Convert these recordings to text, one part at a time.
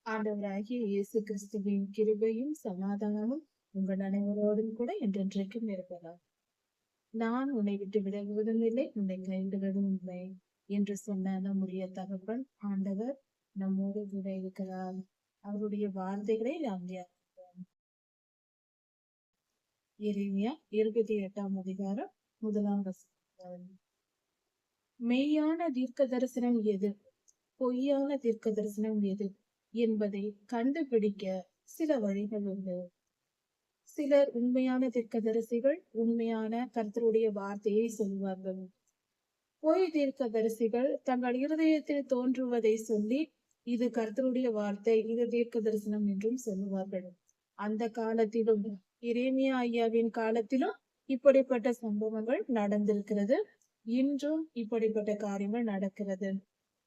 ஆண்டவராகிய இயேசு கிறிஸ்துவின் கிருபையும் சமாதானமும் உங்கள் அனைவரோடும் கூட என்றென்றைக்கும் இருப்பதாக. நான் உன்னை விட்டு விலகுவதும் இல்லை, உன்னை கைவிடுவதும் இல்லை என்று சொன்ன நம்முடைய தகப்பன் ஆண்டவர் நம்மோடு கூட இருக்கிறார். அவருடைய வார்த்தைகளை நாம் தியானிப்போம். எரேமியா 28ஆம் அதிகாரம் 1ஆம் வசனம். மெய்யான தீர்க்க தரிசனம் எது, பொய்யான தீர்க்க தரிசனம் எது என்பதை கண்டுபிடிக்க சில வழிகள் உண்டு. சிலர் உண்மையான தீர்க்கதரிசிகள் உண்மையான கர்த்தருடைய வார்த்தையை சொல்வார்கள். பொய் தீர்க்கதரிசிகள் தங்கள் இருதயத்தில் தோன்றுவதை சொல்லி இது கர்த்தருடைய வார்த்தை, இது தீர்க்க தரிசனம் என்றும் சொல்லுவார்கள். அந்த காலத்திலும் எரேமியா ஐயாவின் காலத்திலும் இப்படிப்பட்ட சம்பவங்கள் நடந்திருக்கிறது. இன்றும் இப்படிப்பட்ட காரியங்கள் நடக்கிறது.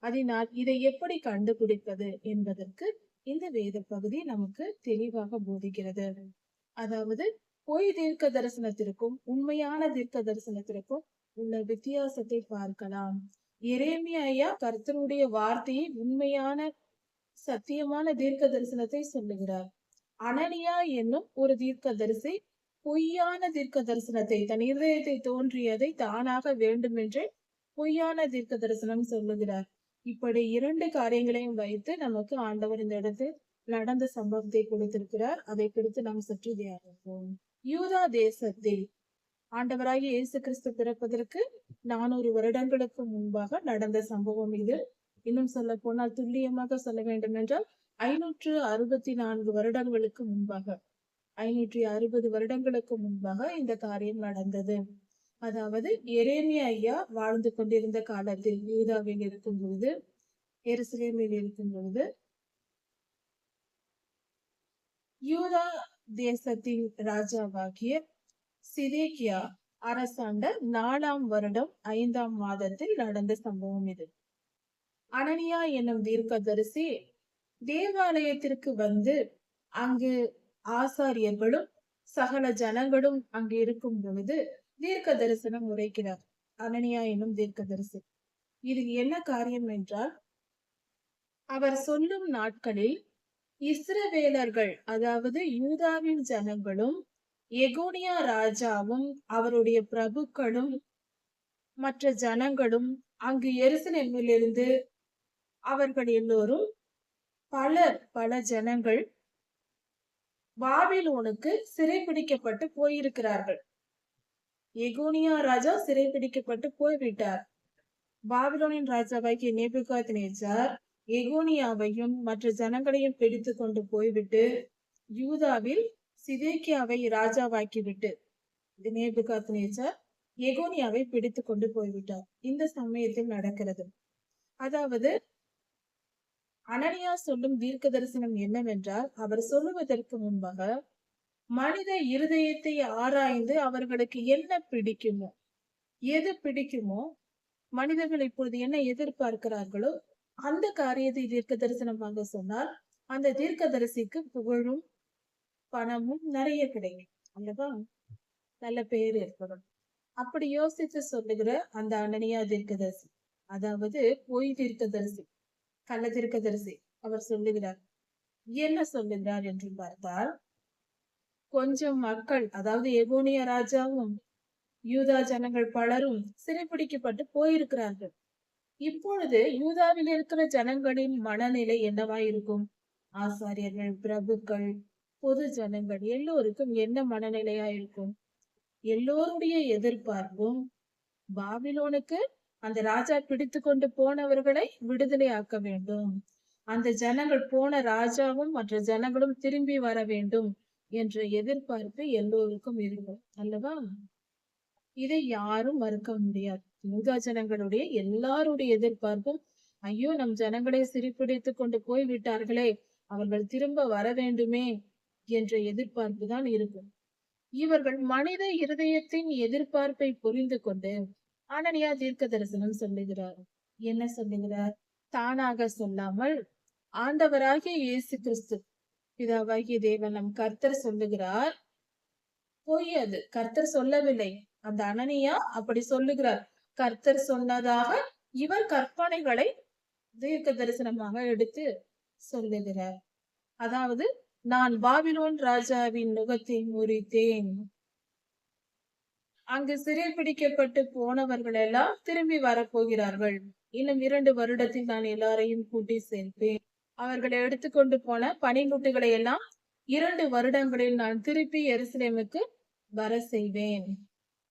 அதனால் இதை எப்படி கண்டுபிடிப்பது என்பதற்கு இந்த வேத பகுதி நமக்கு தெளிவாக போதிக்கிறது. அதாவது பொய் தீர்க்க தரிசனத்திற்கும் உண்மையான தீர்க்க தரிசனத்திற்கும் உள்ள வித்தியாசத்தை பார்க்கலாம். எரேமியா ஐயா கர்த்தருடைய வார்த்தையை உண்மையான சத்தியமான தீர்க்க தரிசனத்தை சொல்லுகிறார். அனனியா என்னும் ஒரு தீர்க்க தரிசி பொய்யான தீர்க்க தரிசனத்தை, தன் இருதயத்தை தோன்றியதை தானாக வேண்டுமென்றே பொய்யான தீர்க்க தரிசனம் சொல்லுகிறார். இப்படி இரண்டு காரியங்களையும் வைத்து நமக்கு ஆண்டவர் இந்த இடத்தில் நடந்த சம்பவத்தை கொடுத்திருக்கிறார். அதை குறித்து நாம் சற்று தியானிப்போம். யூதா தேசத்தில் ஆண்டவராகிய இயேசு கிறிஸ்து பிறப்பதற்கு 400 வருடங்களுக்கு முன்பாக நடந்த சம்பவம் இது. இன்னும் சொல்ல போனால் துல்லியமாக சொல்ல வேண்டும் என்றால் 564 வருடங்களுக்கு முன்பாக, 560 வருடங்களுக்கு முன்பாக இந்த காரியம் நடந்தது. அதாவது எரேமியா ஐயா வாழ்ந்து கொண்டிருந்த காலத்தில் யூதாவில் இருக்கும் பொழுது, எருசலேமில் இருக்கும் பொழுது, யூதா தேசத்தின் ராஜாவாகிய சிதேக்கியா அரசாண்ட 4ஆம் வருடம் 5ஆம் மாதத்தில் நடந்த சம்பவம் இது. அனனியா என்னும் தீர்க்கதரிசி தேவாலயத்திற்கு வந்து அங்கு ஆசாரியர்களும் சகல ஜனங்களும் அங்கு இருக்கும் பொழுது தீர்க்க தரிசனம் உரைக்கிறார். அனனியா என்னும் தீர்க்கதரிசி. இது என்ன காரியம் என்றால், அவர் சொல்லும் நாட்களில் இஸ்ரவேலர்கள், அதாவது யூதாவின் ஜனங்களும் எகோனியா ராஜாவும் அவருடைய பிரபுக்களும் மற்ற ஜனங்களும் அங்கு எருசலேமிலிருந்து அவர்கள் எல்லோரும் பல ஜனங்கள் பாபிலோனுக்கு சிறைபிடிக்கப்பட்டு போயிருக்கிறார்கள். எகோனியா ராஜா சிறைபிடிக்கப்பட்டு போய்விட்டார். பாபிலோனின் ராஜாவாகிய நேபுகாத்நேச்சார் எகோனியாவையும் மற்ற ஜனங்களையும் பிடித்து கொண்டு போய்விட்டு யூதாவில் சிதேக்கியாவை ராஜாவாக்கிவிட்டு நேபுகாத்நேச்சார் எகோனியாவை பிடித்து கொண்டு போய்விட்டார். இந்த சமயத்தில் நடக்கிறது. அதாவது அனனியா சொல்லும் தீர்க்க தரிசனம் என்னவென்றால், அவர் சொல்லுவதற்கு முன்பாக மனித இருதயத்தை ஆராய்ந்து அவர்களுக்கு என்ன பிடிக்குமோ, எது பிடிக்குமோ, மனிதர்கள் இப்பொழுது என்ன எதிர்பார்க்கிறார்களோ அந்த காரியத்தை தீர்க்க தரிசனமாக சொன்னால் அந்த தீர்க்க தரிசிக்கு புகழும் பணமும் நிறைய கிடைக்கும் அல்லவா, நல்ல பேர் ஏற்படும். அப்படி யோசித்து சொல்லுகிற அந்த அனனியா தீர்க்கதரிசி, அதாவது பொய் தீர்க்கதரிசி, கள்ள தீர்க்கதரிசி, அவர் சொல்லுகிறார். என்ன சொல்லுகிறார் என்று பார்த்தால், கொஞ்சம் மக்கள், அதாவது எகோனியா ராஜாவும் யூதா ஜனங்கள் பலரும் சிறைப்பிடிக்கப்பட்டு போயிருக்கிறார்கள். இப்பொழுது யூதாவில் இருக்கிற ஜனங்களின் மனநிலை என்னவா இருக்கும்? ஆசாரியர்கள், பிரபுக்கள், பொது ஜனங்கள் எல்லோருக்கும் என்ன மனநிலையா இருக்கும்? எல்லோருடைய எதிர்பார்ப்பும் பாபிலோனுக்கு அந்த ராஜா பிடித்து கொண்டு போனவர்களை விடுதலை ஆக்க வேண்டும், அந்த ஜனங்கள் போன ராஜாவும் மற்ற ஜனங்களும் திரும்பி வர வேண்டும் என்ற எதிர்பார்ப்பு எல்லோருக்கும் இருக்கும் அல்லவா? இதை யாரும் மறுக்க முடியாது. யூதா ஜனங்களுடைய எல்லாருடைய எதிர்பார்ப்பும், ஐயோ நம் ஜனங்களை சிறைப்பிடித்து கொண்டு போய் விட்டார்களே, அவர்கள் திரும்ப வர வேண்டுமே என்ற எதிர்பார்ப்பு தான் இருக்கும். இவர்கள் மனித இருதயத்தின் எதிர்பார்ப்பை புரிந்து கொண்டு அனனியா தீர்க்க தரிசனம் சொல்லுகிறார். என்ன சொல்லுகிறார்? தானாக சொல்லாமல் ஆண்டவராகிய இயேசு கிறிஸ்து பிதாவாகிய தேவன் நம் கர்த்தர் சொல்லுகிறார். பொய் அது, கர்த்தர் சொல்லவில்லை. அந்த அனனியா அப்படி சொல்லுகிறார். கர்த்தர் சொன்னதாக இவர் கற்பனைகளை தீர்க்க தரிசனமாக எடுத்து சொல்லுகிறார். அதாவது நான் பாபிலோன் ராஜாவின் நுகத்தை முறித்தேன். அங்கு சிறைபிடிக்கப்பட்டு போனவர்கள் எல்லாம் திரும்பி வரப்போகிறார்கள். இன்னும் 2 வருடத்தில் நான் எல்லாரையும் கூட்டி சேர்ப்பேன். அவர்களை எடுத்துக்கொண்டு போன பனிமுட்டுகளை எல்லாம் 2 வருடங்களில் நான் திருப்பி எருசலேமுக்கு வர செய்வேன்.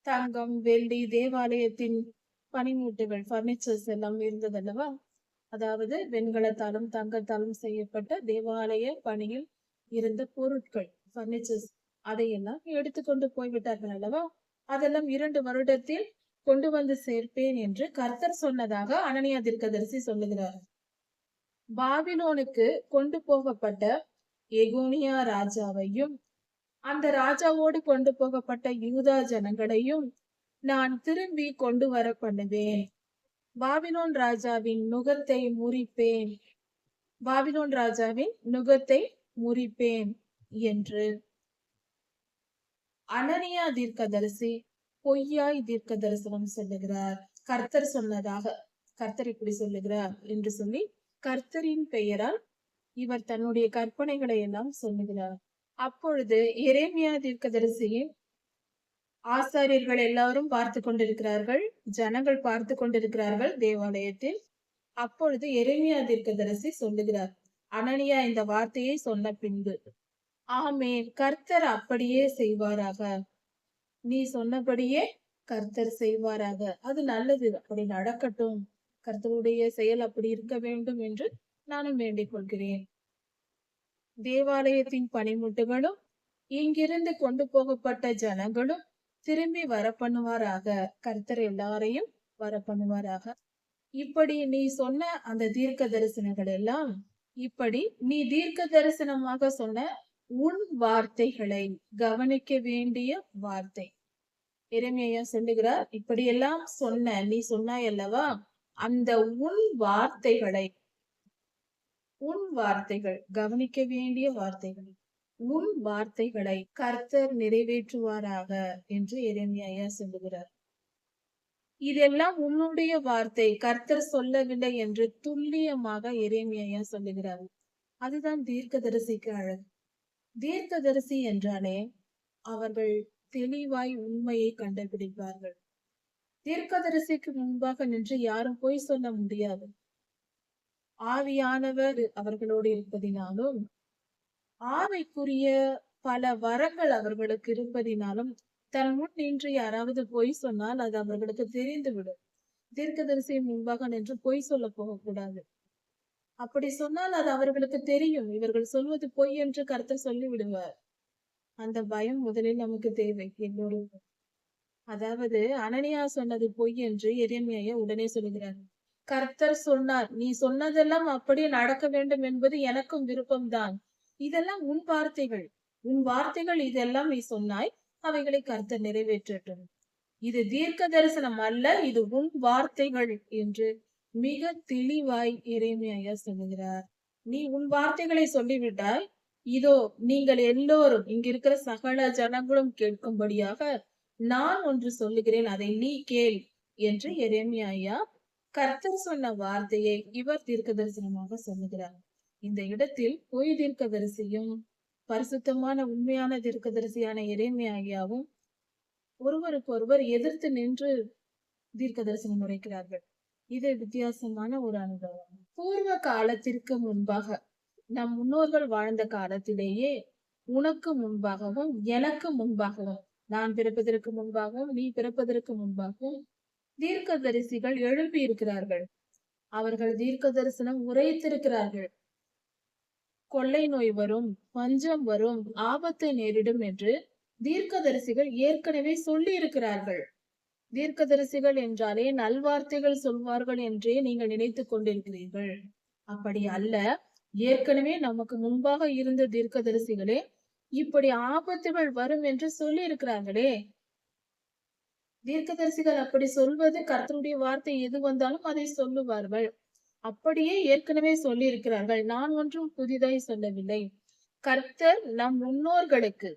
தங்கம், வெள்ளி, தேவாலயத்தின் பனிமூட்டுகள், பர்னிச்சர்ஸ் எல்லாம் இருந்ததல்லவா? அதாவது வெண்கலத்தாலும் தங்கத்தாலும் செய்யப்பட்ட தேவாலய பணியில் இருந்த பொருட்கள், பர்னிச்சர்ஸ், அதையெல்லாம் எடுத்துக்கொண்டு போய்விட்டார்கள் அல்லவா? அதெல்லாம் 2 வருடத்தில் கொண்டு வந்து சேர்ப்பேன் என்று கர்த்தர் சொன்னதாக அனனியா தீர்க்கதரிசி சொல்லுகிறார். பாபிலோனுக்கு கொண்டு போகப்பட்ட எகோனியா ராஜாவையும் அந்த ராஜாவோடு கொண்டு போகப்பட்ட யூதா ஜனங்களையும் நான் திரும்பி கொண்டு வர பண்ணுவேன். பாபிலோன் ராஜாவின் நுகத்தை முறிப்பேன், பாபிலோன் ராஜாவின் நுகத்தை முறிப்பேன் என்று அனனியா தீர்க்கதரிசி பொய்யாய் தீர்க்க தரிசனம் சொல்லுகிறார். கர்த்தர் சொன்னதாக கர்த்தர் இப்படி சொல்லுகிறார் என்று சொல்லி கர்த்தரின் பெயரால் இவர் தன்னுடைய கற்பனைகளை எல்லாம் சொல்லுகிறார். அப்பொழுது எரேமியா தீர்க்கதரிசியின் ஆசாரியர்கள் எல்லாரும் பார்த்து கொண்டிருக்கிறார்கள், ஜனங்கள் பார்த்து கொண்டிருக்கிறார்கள் தேவாலயத்தில். அப்பொழுது எரேமியா தீர்க்கதரிசி சொல்லுகிறார், அனனியா இந்த வார்த்தையை சொன்ன பின்பு, ஆமென், கர்த்தர் அப்படியே செய்வாராக, நீ சொன்னபடியே கர்த்தர் செய்வாராக, அது நல்லது, அப்படி நடக்கட்டும், கர்த்தருடைய செயல் அப்படி இருக்க வேண்டும் என்று நானும் வேண்டிக் கொள்கிறேன். தேவாலயத்தின் பனிமுட்டுகளும் இங்கிருந்து கொண்டு போகப்பட்ட ஜனங்களும் திரும்பி வர பண்ணுவாராக, கர்த்தர் எல்லாரையும் வர பண்ணுவாராக. இப்படி நீ சொன்ன அந்த தீர்க்க தரிசனங்கள் எல்லாம், இப்படி நீ தீர்க்க தரிசனமாக சொன்ன உன் வார்த்தைகளை கவனிக்க வேண்டிய வார்த்தை. எரேமியா சொல்லுகிறார், இப்படியெல்லாம் சொன்ன நீ சொன்னாய் அல்லவா, அந்த உன் வார்த்தைகளை, உன் வார்த்தைகள், கவனிக்க வேண்டிய வார்த்தைகள், உன் வார்த்தைகளை கர்த்தர் நிறைவேற்றுவாராக என்று எரேமியா சொல்லுகிறார். இதெல்லாம் உன்னுடைய வார்த்தை, கர்த்தர் சொல்லவில்லை என்று துல்லியமாக எரேமியா சொல்லுகிறார். அதுதான் தீர்க்கதரிசிக்கு அழகு. தீர்க்கதரிசி என்றாலே அவர்கள் தெளிவாய் உண்மையை கண்டுபிடிப்பார்கள். தீர்க்கதரிசிக்கு முன்பாக நின்று யாரும் பொய் சொல்ல முடியாது. ஆவியானவர் அவர்களோடு இருப்பதினாலும், ஆவிக்குரிய பல வரங்கள் அவர்களுக்கு இருப்பதினாலும், தன் முன் நின்று யாராவது பொய் சொன்னால் அது அவர்களுக்கு தெரிந்துவிடும். தீர்க்கதரிசியின் முன்பாக நின்று பொய் சொல்ல போகக்கூடாது. அப்படி சொன்னால் அது அவர்களுக்கு தெரியும், இவர்கள் சொல்வது பொய் என்று கர்த்தர் சொல்லி விடுவார். அந்த பயம் முதலில் நமக்கு தேவை எல்லோருக்கும். அதாவது அனனியா சொன்னது பொய் என்று எரேமியா உடனே சொல்லுகிறார். கர்த்தர் சொன்னார், நீ சொன்னதெல்லாம் அப்படியே நடக்க வேண்டும் என்பது எனக்கும் விருப்பம்தான். இதெல்லாம் உன் வார்த்தைகள், உன் வார்த்தைகள், இதெல்லாம் நீ சொன்னாய், அவைகளை கர்த்தர் நிறைவேற்றட்டும். இது தீர்க்க தரிசனம் அல்ல, இது உன் வார்த்தைகள் என்று மிக தெளிவாய் எரேமியா சொல்லுகிறார். நீ உன் வார்த்தைகளை சொல்லிவிட்டாய், இதோ நீங்கள் எல்லோரும் இங்கிருக்கிற சகல ஜனங்களும் கேட்கும்படியாக நான் ஒன்று சொல்லுகிறேன், அதை நீ கேள் என்று எரேமியா கர்த்தர் சொன்ன வார்த்தையை இவர் தீர்க்க தரிசனமாக சொல்லுகிறார். இந்த இடத்தில் பொய் தீர்க்கதரிசியும் பரிசுத்தமான உண்மையான தீர்க்கதரிசியான எரேமியாவும் ஒருவருக்கொருவர் எதிர்த்து நின்று தீர்க்க தரிசனம் உரைக்கிறார்கள். இது வித்தியாசமான ஒரு அனுபவம். பூர்வ காலத்திற்கு முன்பாக, நம் முன்னோர்கள் வாழ்ந்த காலத்திலேயே உனக்கு முன்பாகவும் எனக்கு முன்பாகவும், நான் பிறப்பதற்கு முன்பாகவும் நீ பிறப்பதற்கு முன்பாகவும் தீர்க்கதரிசிகள் எழுப்பி இருக்கிறார்கள். அவர்கள் தீர்க்க தரிசனம் உரைத்திருக்கிறார்கள். கொள்ளை நோய் வரும், பஞ்சம் வரும், ஆபத்து நேரிடும் என்று தீர்க்கதரிசிகள் ஏற்கனவே சொல்லி இருக்கிறார்கள். தீர்க்கதரிசிகள் என்றாலே நல்வார்த்தைகள் சொல்வார்கள் என்றே நீங்கள் நினைத்துக் கொண்டிருக்கிறீர்கள். அப்படி அல்ல. ஏற்கனவே நமக்கு முன்பாக இருந்த தீர்க்கதரிசிகளே இப்படி ஆபத்துகள் வரும் என்று சொல்லி இருக்கிறார்களே. தீர்க்கதரிசிகள் அப்படி சொல்வது, கர்த்தருடைய வார்த்தை எது வந்தாலும் அதை சொல்லுவார்கள். அப்படியே ஏற்கனவே சொல்லி இருக்கிறார்கள். நான் ஒன்றும் புதிதாய் சொல்லவில்லை. கர்த்தர் நம் முன்னோர்களுக்கு,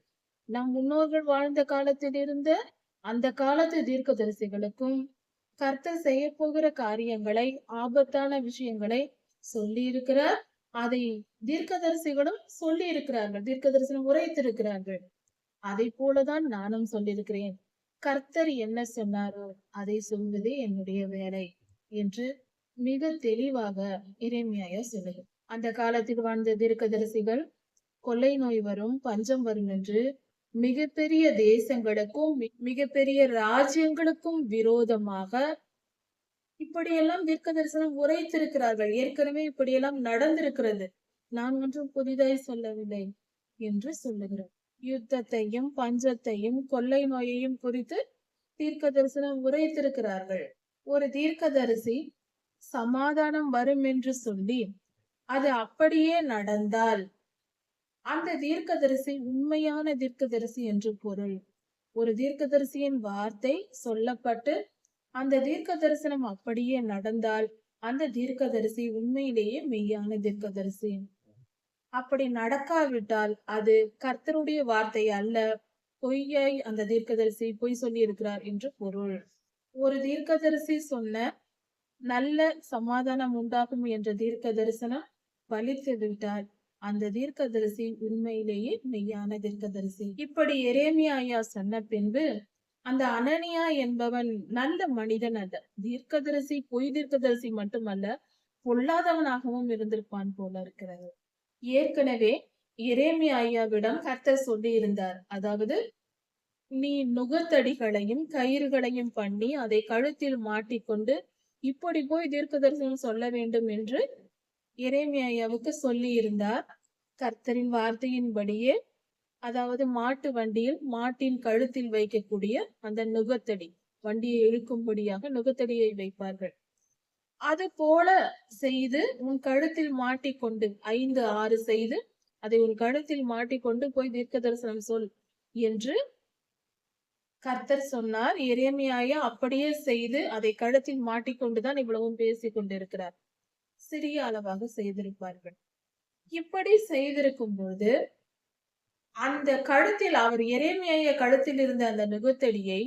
நம் முன்னோர்கள் வாழ்ந்த காலத்தில் இருந்த அந்த காலத்து தீர்க்கதரிசிகளுக்கும் கர்த்தர் செய்ய போகிற காரியங்களை, ஆபத்தான விஷயங்களை சொல்லி இருக்கிறார். அதை தீர்க்கதரிசிகளும் சொல்லி இருக்கிறார்கள், தீர்க்க தரிசனம் உரைத்திருக்கிறார்கள். அதை போலதான் நானும் சொல்லியிருக்கிறேன். கர்த்தர் என்ன சொன்னாரோ அதை சொல்வதே என்னுடைய வேலை என்று மிக தெளிவாக எரேமியா சொல்லுது. அந்த காலத்தில் வாழ்ந்த தீர்க்கதரிசிகள் கொள்ளை நோய் வரும், பஞ்சம் வரும் என்று மிகப்பெரிய தேசங்களுக்கும் மிகப்பெரிய ராஜ்யங்களுக்கும் விரோதமாக இப்படியெல்லாம் தீர்க்க தரிசனம் உரைத்திருக்கிறார்கள். ஏற்கனவே இப்படியெல்லாம் நடந்திருக்கிறது, நான் ஒன்றும் புதிதாய் சொல்லவில்லை என்று சொல்லுகிறார். யுத்தத்தையும் பஞ்சத்தையும் கொள்ளை நோயையும் குறித்து தீர்க்க தரிசனம் உரைத்திருக்கிறார்கள். ஒரு தீர்க்கதரிசி சமாதானம் வரும் என்று சொல்லி அது அப்படியே நடந்தால் அந்த தீர்க்கதரிசி உண்மையான தீர்க்கதரிசி என்று பொருள். ஒரு தீர்க்கதரிசியின் வார்த்தை சொல்லப்பட்டு அந்த தீர்க்க தரிசனம் அப்படியே நடந்தால் அந்த தீர்க்கதரிசி உண்மையிலேயே மெய்யான தீர்க்கதரிசி. அப்படி நடக்காவிட்டால் அது கர்த்தருடைய வார்த்தை அல்ல, பொய்யாய் அந்த தீர்க்கதரிசி பொய் சொல்லி இருக்கிறார் என்று பொருள். ஒரு தீர்க்கதரிசி சொன்ன நல்ல சமாதானம் உண்டாகும் என்ற தீர்க்க தரிசனம் பலித்து விட்டால் அந்த தீர்க்கதரிசி உண்மையிலேயே மெய்யான தீர்க்கதரிசி. இப்படி எரேமியா சொன்ன பின்பு அந்த அனனியா என்பவன் நல்ல மனிதன் அல்ல, தீர்க்கதரிசி, பொய் தீர்க்கதரிசி மட்டுமல்ல, பொல்லாதவனாகவும் இருந்திருப்பான் போல இருக்கிறது. ஏற்கனவே எரேமியாவிடம் கர்த்தர் சொல்லி இருந்தார், அதாவது நீ நுகத்தடிகளையும் கயிறுகளையும் பண்ணி அதை கழுத்தில் மாட்டிக்கொண்டு இப்படி போய் தீர்க்க தரிசனம் சொல்ல வேண்டும் என்று எரேமியாவுக்கு சொல்லி இருந்தார். கர்த்தரின் வார்த்தையின்படியே, அதாவது மாட்டு வண்டியில் மாட்டின் கழுத்தில் வைக்கக்கூடிய அந்த நுகத்தடி, வண்டியை இழுக்கும்படியாக நுகத்தடியை வைப்பார்கள், அது போல செய்து உன் கழுத்தில் மாட்டிக்கொண்டு 5-6 செய்து அதை உன் கழுத்தில் மாட்டிக்கொண்டு போய் தீர்க்க தரிசனம் சொல் என்று கர்த்தர் சொன்னார். எரேமியா அப்படியே செய்து அதை கழுத்தில் மாட்டிக்கொண்டுதான் இவ்வளவும் பேசிக் கொண்டிருக்கிறார். சிறிய அளவாக செய்திருப்பார்கள். இப்படி செய்திருக்கும் போது அந்த கழுத்தில், அவர் எரேமியா கழுத்தில் இருந்த அந்த நுகத்தடியை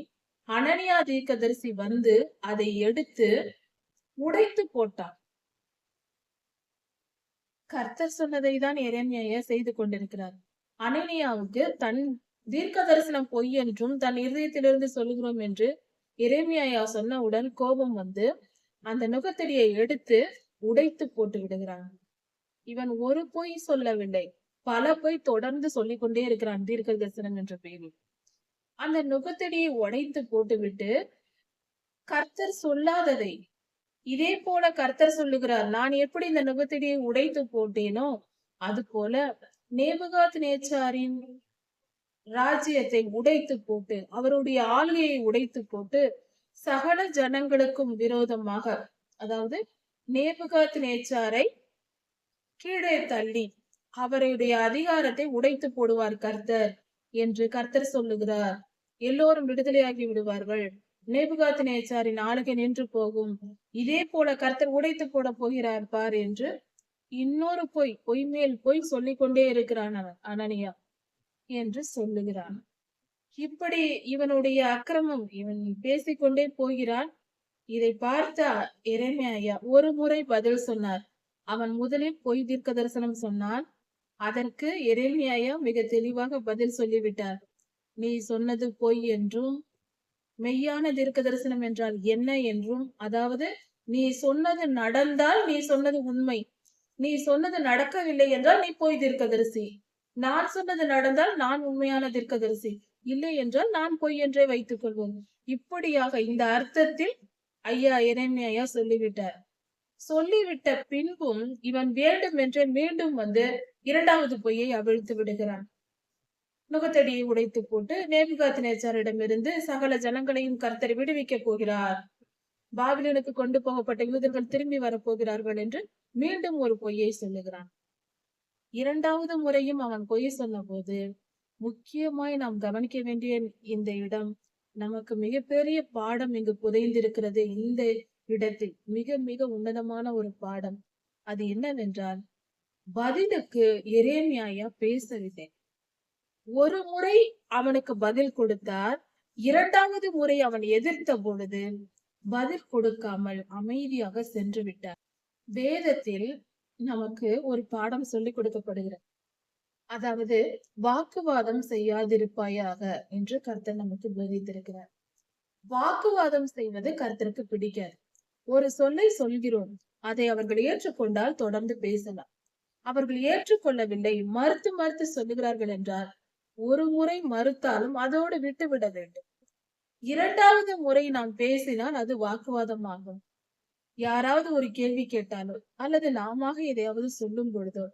அனனியா தீர்க்கதரிசி வந்து அதை எடுத்து உடைத்து போட்டார். கர்த்தர் சொன்னதை தான் எரேமியா செய்து கொண்டிருக்கிறார். அனனியாவுக்கு தன் தீர்க்க தரிசனம் பொய் என்றும் தன் இருதயத்திலிருந்து சொல்லுகிறோம் என்று எரேமியா சொன்னவுடன் கோபம் வந்து அந்த நுகத்தடியை எடுத்து உடைத்து போட்டு விடுகிறான். இவன் ஒரு பொய் சொல்லவில்லை, பல பொய் தொடர்ந்து சொல்லிக் கொண்டே இருக்கிறான் தீர்க்க தரிசனம் என்ற பெயரில். அந்த நுகத்தடியை உடைத்து போட்டுவிட்டு கர்த்தர் சொல்லாததை இதே போல கர்த்தர் சொல்லுகிறார், நான் எப்படி இந்த நுகத்தடியை உடைத்து போட்டேனோ அது போல நேபுகாத் நேச்சாரின் ராஜ்யத்தை உடைத்து போட்டு, அவருடைய ஆளுகையை உடைத்து போட்டு சகல ஜனங்களுக்கும் விரோதமாக, அதாவது நேபுகாத் நேச்சாரை கீழே தள்ளி அவருடைய அதிகாரத்தை உடைத்து போடுவார் கர்த்தர் என்று கர்த்தர் சொல்லுகிறார். எல்லோரும் விடுதலையாகி விடுவார்கள், நேபுகாத் நேச்சாரின் ஆளுகை நின்று போகும், இதே போல கர்த்தர் உடைத்து போட போகிறார் பார் என்று இன்னொரு பொய் மேல் பொய் சொல்லிக் கொண்டே இருக்கிறான் அனனியா என்று சொல்லுகிறான். இப்படி இவனுடைய அக்கிரமம், இவன் பேசிக்கொண்டே போகிறான். இதை பார்த்த எரேமியா ஒரு முறை பதில் சொன்னார். அவன் முதலில் பொய் தீர்க்க தரிசனம் சொன்னான். அதற்கு எரேமியா மிக தெளிவாக பதில் சொல்லிவிட்டார். நீ சொன்னது பொய் என்றும் மெய்யான தீர்க்க தரிசனம் என்றால் என்ன என்றும், அதாவது நீ சொன்னது நடந்தால் நீ சொன்னது உண்மை, நீ சொன்னது நடக்கவில்லை என்றால் நீ பொய் தீர்க்கதரிசி, நான் சொன்னது நடந்தால் நான் உண்மையான தீர்க்கதரிசி, இல்லை என்றால் நான் பொய் என்றே வைத்துக் கொள்வோம். இப்படியாக இந்த அர்த்தத்தில் ஐயா எரேமியா சொல்லிவிட்டார். சொல்லிவிட்ட பின்பும் இவன் வேண்டும் என்றே மீண்டும் வந்து இரண்டாவது பொய்யை அவிழ்த்து விடுகிறான். நுகத்தடியை உடைத்து போட்டு நேபுகாத் நேச்சாரிடமிருந்து சகல ஜனங்களையும் கர்த்தர் விடுவிக்க போகிறார், பாபிலோனுக்கு கொண்டு போகப்பட்ட யூதர்கள் திரும்பி வரப்போகிறார்கள் என்று மீண்டும் ஒரு பொய்யை சொல்லுகிறான். இரண்டாவது முறையும் அவன் பொய் சொன்ன போது முக்கியமாய் நாம் கவனிக்க வேண்டிய இந்த இடம், நமக்கு மிகப்பெரிய பாடம் இங்கு புதைந்திருக்கிறது. இந்த இடத்தில் மிக மிக உன்னதமான ஒரு பாடம். அது என்னவென்றால், பதிலுக்கு எரேமியா பேசவில்லை. ஒரு முறை அவனுக்கு பதில் கொடுத்தார், இரண்டாவது முறை அவன் எதிர்த்த பொழுது பதில் கொடுக்காமல் அமைதியாக சென்று விட்டார். வேதத்தில் நமக்கு ஒரு பாடம் சொல்லிக் கொடுக்கப்படுகிறது. அதாவது வாக்குவாதம் செய்யாதிருப்பாயாக என்று கர்த்தர் நமக்கு போதித்திருக்கிறார். வாக்குவாதம் செய்வது கர்த்தருக்கு பிடிக்காது. ஒரு சொல்லை சொல்கிறோம், அதை அவர்கள் ஏற்றுக்கொண்டால் தொடர்ந்து பேசலாம். அவர்கள் ஏற்றுக்கொள்ளவில்லை, மறுத்து மறுத்து சொல்லுகிறார்கள் என்றால் ஒரு முறை மறுத்தாலும் அதோடு விட்டுவிட வேண்டும். இரண்டாவது முறை நாம் பேசினால் அது வாக்குவாதம் ஆகும். யாராவது ஒரு கேள்வி கேட்டாலோ அல்லது நாம எதையாவது சொல்லும் பொழுதோ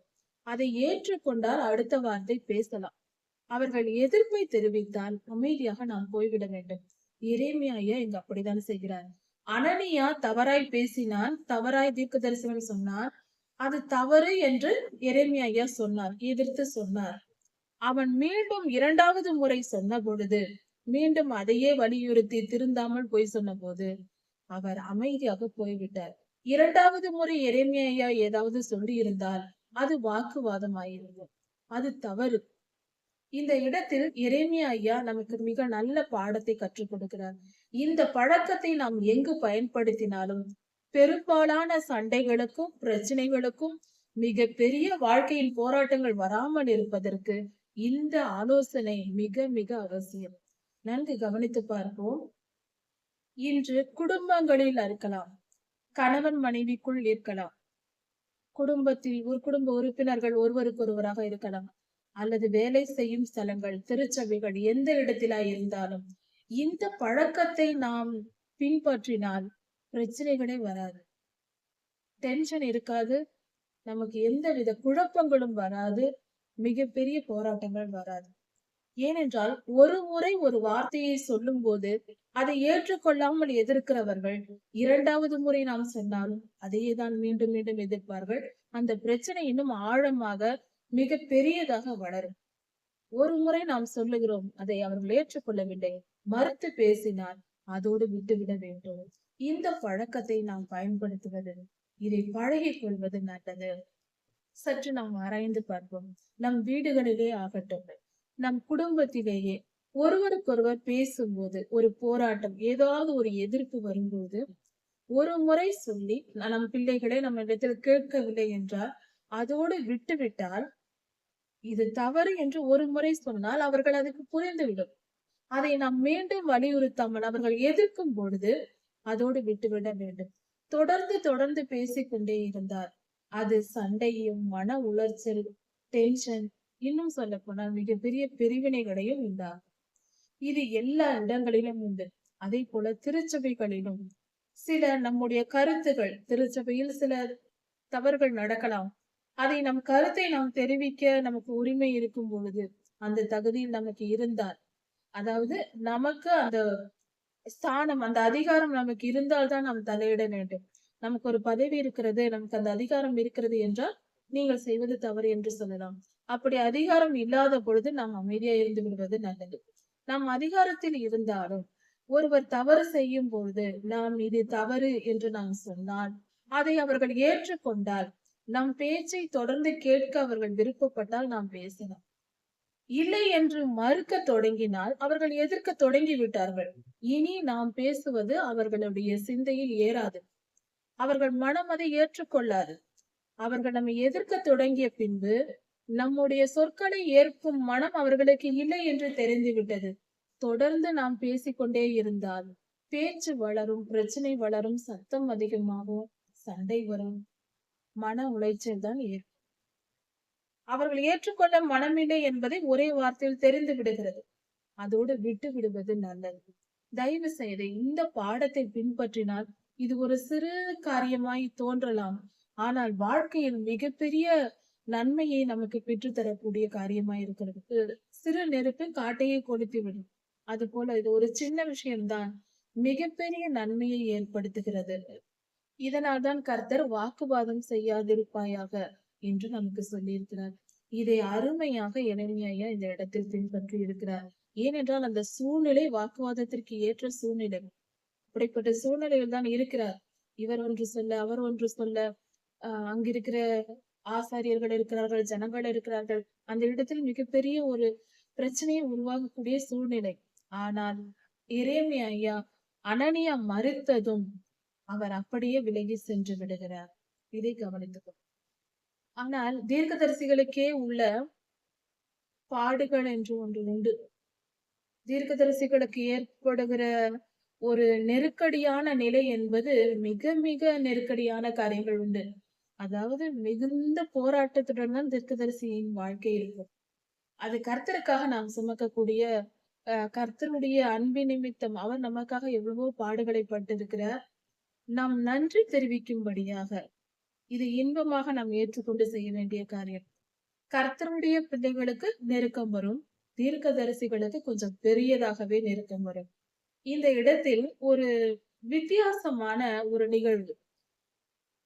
அதை ஏற்றுக்கொண்டால் அடுத்த வார்த்தை பேசலாம். அவர்கள் எதிர்ப்பை தெரிவித்தால் அமைதியாக நாம் போய்விட வேண்டும். எரேமியா ஐயா இங்க அப்படித்தான் செய்கிறார். அனனியா தவறாய் பேசினான், தவறாய் தீர்க்க தரிசனம் சொன்னான். அது தவறு என்று எரேமியா ஐயா சொன்னார், எதிர்த்து சொன்னார். அவன் மீண்டும் இரண்டாவது முறை சொன்ன பொழுது மீண்டும் அதையே வலியுறுத்தி திருந்தாமல் போய் சொன்ன போது அவர் அமைதியாக போய்விட்டார். இரண்டாவது முறை எரேமியா ஐயா ஏதாவது சொல்லி இருந்தால் அது வாக்குவாதம் ஆயிருக்கும். அது தவறு. இந்த இடத்தில் எரேமியா ஐயா நமக்கு மிக நல்ல பாடத்தை கற்றுக் கொடுக்கிறார். இந்த பழக்கத்தை நாம் எங்கு பயன்படுத்தினாலும் பெரும்பாலான சண்டைகளுக்கும் பிரச்சனைகளுக்கும் மிக பெரிய வாழ்க்கையின் போராட்டங்கள் வராமல் இருப்பதற்கு இந்த ஆலோசனை மிக மிக அவசியம். நன்கு கவனித்து பார்ப்போம். இன்று குடும்பங்களில் இருக்கலாம், கணவன் மனைவிக்குள் இருக்கலாம், குடும்பத்தில் ஒரு குடும்ப உறுப்பினர்கள் ஒருவருக்கொருவராக இருக்கலாம், அல்லது வேலை செய்யும் ஸ்தலங்கள், திருச்சபைகள், எந்த இடத்திலா இருந்தாலும் இந்த பழக்கத்தை நாம் பின்பற்றினால் பிரச்சனைகளே வராது, டென்ஷன் இருக்காது, நமக்கு எந்தவித குழப்பங்களும் வராது, மிகப்பெரிய போராட்டங்கள் வராது. ஏனென்றால் ஒரு முறை ஒரு வார்த்தையை சொல்லும் போது அதை ஏற்றுக்கொள்ளாமல் எதிர்க்கிறவர்கள் இரண்டாவது முறை நாம் சொன்னாலும் அதையே தான் மீண்டும் மீண்டும் எதிர்ப்பார்கள். அந்த பிரச்சனை இன்னும் ஆழமாக மிக பெரியதாக வளரும். ஒரு முறை நாம் சொல்லுகிறோம், அதை அவர்கள் ஏற்றுக்கொள்ளவில்லை, மறுத்து பேசினால் அதோடு விட்டுவிட வேண்டும். இந்த பழக்கத்தை நாம் பயன்படுத்துவது, இதை பழகிக் கொள்வது நல்லது. சற்று நாம் ஆராய்ந்து பார்ப்போம். நம் வீடுகளிலே ஆகட்டும், நம் குடும்பத்திலேயே ஒருவருக்கொருவர் பேசும்போது ஒரு போராட்டம், ஏதாவது ஒரு எதிர்ப்பு வரும்போது ஒரு முறை சொல்லி நம் பிள்ளைகளை நம்ம இடத்தில் கேட்கவில்லை என்றால் அதோடு விட்டுவிட்டால், இது தவறு என்று ஒரு முறை சொன்னால் அவர்கள் அதுக்கு புரிந்துவிடும். அதை நாம் மீண்டும் வலியுறுத்தாமல் அவர்கள் எதிர்க்கும் பொழுது அதோடு விட்டுவிட வேண்டும். தொடர்ந்து தொடர்ந்து பேசிக்கொண்டே இருந்தால் அது சண்டையும், மன உளைச்சல், டென்ஷன், இன்னும் சொல்ல போனால் மிகப்பெரிய பிரிவினைகளையும் உண்டாகும். இது எல்லா இடங்களிலும் உண்டு. அதே போல திருச்சபைகளிலும் சில நம்முடைய கருத்துகள், திருச்சபையில் சில தவறுகள் நடக்கலாம். அதை நம் கருத்தை நாம் தெரிவிக்க நமக்கு உரிமை இருக்கும் பொழுது, அந்த தகுதியில் நமக்கு இருந்தால், அதாவது நமக்கு அந்த ஸ்தானம், அந்த அதிகாரம் நமக்கு இருந்தால்தான் நாம் தலையிட வேண்டும். நமக்கு ஒரு பதவி இருக்கிறது, நமக்கு அந்த அதிகாரம் இருக்கிறது என்றால் நீங்கள் செய்வது தவறு என்று சொல்லலாம். அப்படி அதிகாரம் இல்லாத பொழுது நாம் அமைதியா இருந்து விடுவது நல்லது. நாம் அதிகாரத்தில் இருந்தாலும் ஒருவர் தவறு செய்யும் பொழுது நாம் இது தவறு என்று நாம் சொன்னால் அதை அவர்கள் ஏற்றுக்கொண்டால், நம் பேச்சை தொடர்ந்து கேட்க அவர்கள் விருப்பப்பட்டால் நாம் பேசலாம். இல்லை என்று மறுக்க தொடங்கினால் அவர்கள் எதிர்க்க தொடங்கி விட்டார்கள். இனி நாம் பேசுவது அவர்களுடைய சிந்தையில் ஏறாது, அவர்கள் மனம் அதை ஏற்றுக்கொள்ளாது. அவர்கள் நம்மை எதிர்க்க தொடங்கிய பின்பு நம்முடைய சொற்களை ஏற்கும் மனம் அவர்களுக்கு இல்லை என்று தெரிந்துவிட்டது. தொடர்ந்து நாம் பேசிக்கொண்டே இருந்தால் பேச்சு வளரும், பிரச்சனை வளரும், சத்தம் அதிகமாகும், சண்டை வரும், மன உளைச்சல் தான் ஏற்படும். அவர்கள் ஏற்றுக்கொள்ள மனமில்லை என்பதை ஒரே வார்த்தையில் தெரிந்து விடுகிறது. அதோடு விட்டு விடுவது நல்லது. தயவு செய்து இந்த பாடத்தை பின்பற்றினால் இது ஒரு சிறு காரியமாய் தோன்றலாம், ஆனால் வாழ்க்கையில் மிகப்பெரிய நன்மையை நமக்கு பெற்றுத்தரக்கூடிய காரியமாய் இருக்கிறது. சிறு நெருப்பு காட்டையே கொளுத்தி விடும். அது போல இது ஒரு சின்ன விஷயம்தான் மிகப்பெரிய நன்மையை ஏற்படுத்துகிறது. இதனால் தான் கர்த்தர் வாக்குவாதம் செய்யாதிருப்பாயாக என்று நமக்கு சொல்லியிருக்கிறார். இதை அருமையாக எரேமியா இந்த இடத்தில் பின்பற்றி இருக்கிறார். ஏனென்றால் அந்த சூழ்நிலை வாக்குவாதத்திற்கு ஏற்ற சூழ்நிலை. அப்படிப்பட்ட சூழ்நிலையில் தான் இருக்கிறார். இவர் ஒன்று சொல்ல, அவர் ஒன்று சொல்ல, அங்கிருக்கிற ஆசாரியர்கள் இருக்கிறார்கள், ஜனங்கள் இருக்கிறார்கள். அந்த இடத்தில் மிகப்பெரிய ஒரு பிரச்சனையை உருவாகக்கூடிய சூழ்நிலை. ஆனால் எரேமியா அனனியா மறுத்ததும் அவர் அப்படியே விலகி சென்று விடுகிறார். இதை கவனித்துக்கோ. ஆனால் தீர்க்கதரிசிகளுக்கே உள்ள பாடுகள் என்று ஒன்று உண்டு. தீர்க்கதரிசிகளுக்கு ஏற்படுகிற ஒரு நெருக்கடியான நிலை என்பது மிக மிக நெருக்கடியான காரியங்கள் உண்டு. அதாவது மிகுந்த போராட்டத்துடன் தான் தீர்க்கதரிசியின் வாழ்க்கை இருக்கும். அது கர்த்தருக்காக நாம் சுமக்கக்கூடிய கர்த்தருடைய அன்பின் நிமித்தம் அவர் நமக்காக எவ்வளவோ பாடுகளை பட்டிருக்கிறார். நாம் நன்றி தெரிவிக்கும்படியாக இது இன்பமாக நாம் ஏற்றுக்கொண்டு செய்ய வேண்டிய காரியம். கர்த்தருடைய பிள்ளைகளுக்கு நெருக்கம் வரும், தீர்க்கதரிசிகளுக்கு கொஞ்சம் பெரியதாகவே நெருக்கம் வரும். இந்த இடத்தில் ஒரு வித்தியாசமான ஒரு நிகழ்வு.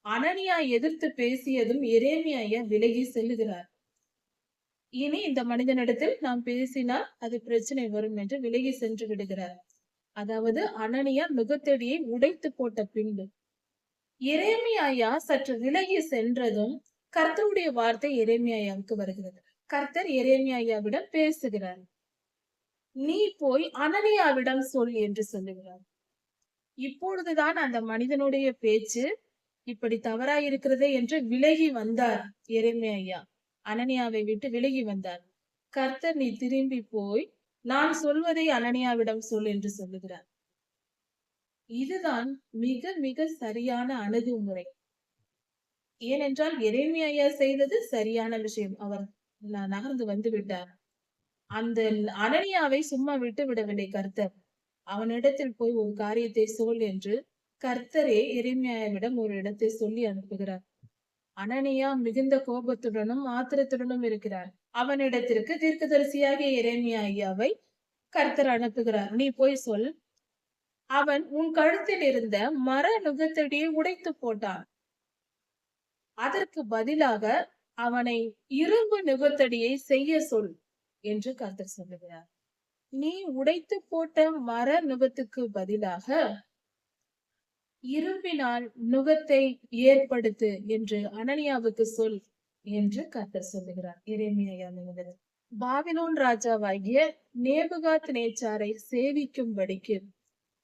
அனனியா எதிர்த்து பேசியதும் எரேமியா விலகி செல்லுகிறார். இனி இந்த மனிதனிடத்தில் நாம் பேசினால் அது பிரச்சனை வரும் என்று விலகி சென்று விடுகிறார். அதாவது அனனியா நுகத்தடியை உடைத்து போட்ட பின்பு எரேமியா சற்று விலகி சென்றதும் கர்த்தருடைய வார்த்தை எரேமியாவுக்கு வருகிறது. கர்த்தர் எரேமியாவிடம் பேசுகிறார். நீ போய் அனனியாவிடம் சொல் என்று சொல்லுகிறார். இப்பொழுதுதான் அந்த மனிதனுடைய பேச்சு இப்படி தவறாயிருக்கிறதே என்று விலகி வந்தார் எரேமியா. அனனியாவை விட்டு விலகி வந்தார். கர்த்தர் நீ திரும்பி போய் நான் சொல்வதை அனனியாவிடம் சொல் என்று சொல்லுகிறார். இதுதான் மிக மிக சரியான அணுகுமுறை. ஏனென்றால் எரேமியா செய்தது சரியான விஷயம். அவர் நகர்ந்து வந்து விட்டார். அந்த அனனியாவை சும்மா விட்டு விடவில்லை கர்த்தர். அவனிடத்தில் போய் ஒரு காரியத்தை சொல் என்று கர்த்தரே எரேமியாவிடம் ஒரு இடத்தை சொல்லி அனுப்புகிறார். அனனியா மிகுந்த கோபத்துடனும் ஆத்திரத்துடனும் இருக்கிறார். அவனிடத்திற்கு தீர்க்கதரிசியாகிய எரேமியாவை கர்த்தர் அனுப்புகிறார். நீ போய் சொல், அவன் உன் கழுத்தில் இருந்த மர நுகத்தடியை உடைத்து போட்டான். அதற்கு பதிலாக அவனை இரும்பு நுகத்தடியை செய்ய சொல் என்று கர்த்தர் சொல்லுகிறார். நீ உடைத்து போட்ட மர நுகத்துக்கு பதிலாக இரும்பினால் நுகத்தை ஏற்படுத்து என்று அனனியாவுக்கு சொல் என்று கர்த்தர் சொல்லுகிறார். எரேமியா பாபிலோன் ராஜாவாகிய நேபுகாத் நேச்சாரை சேவிக்கும்படிக்கு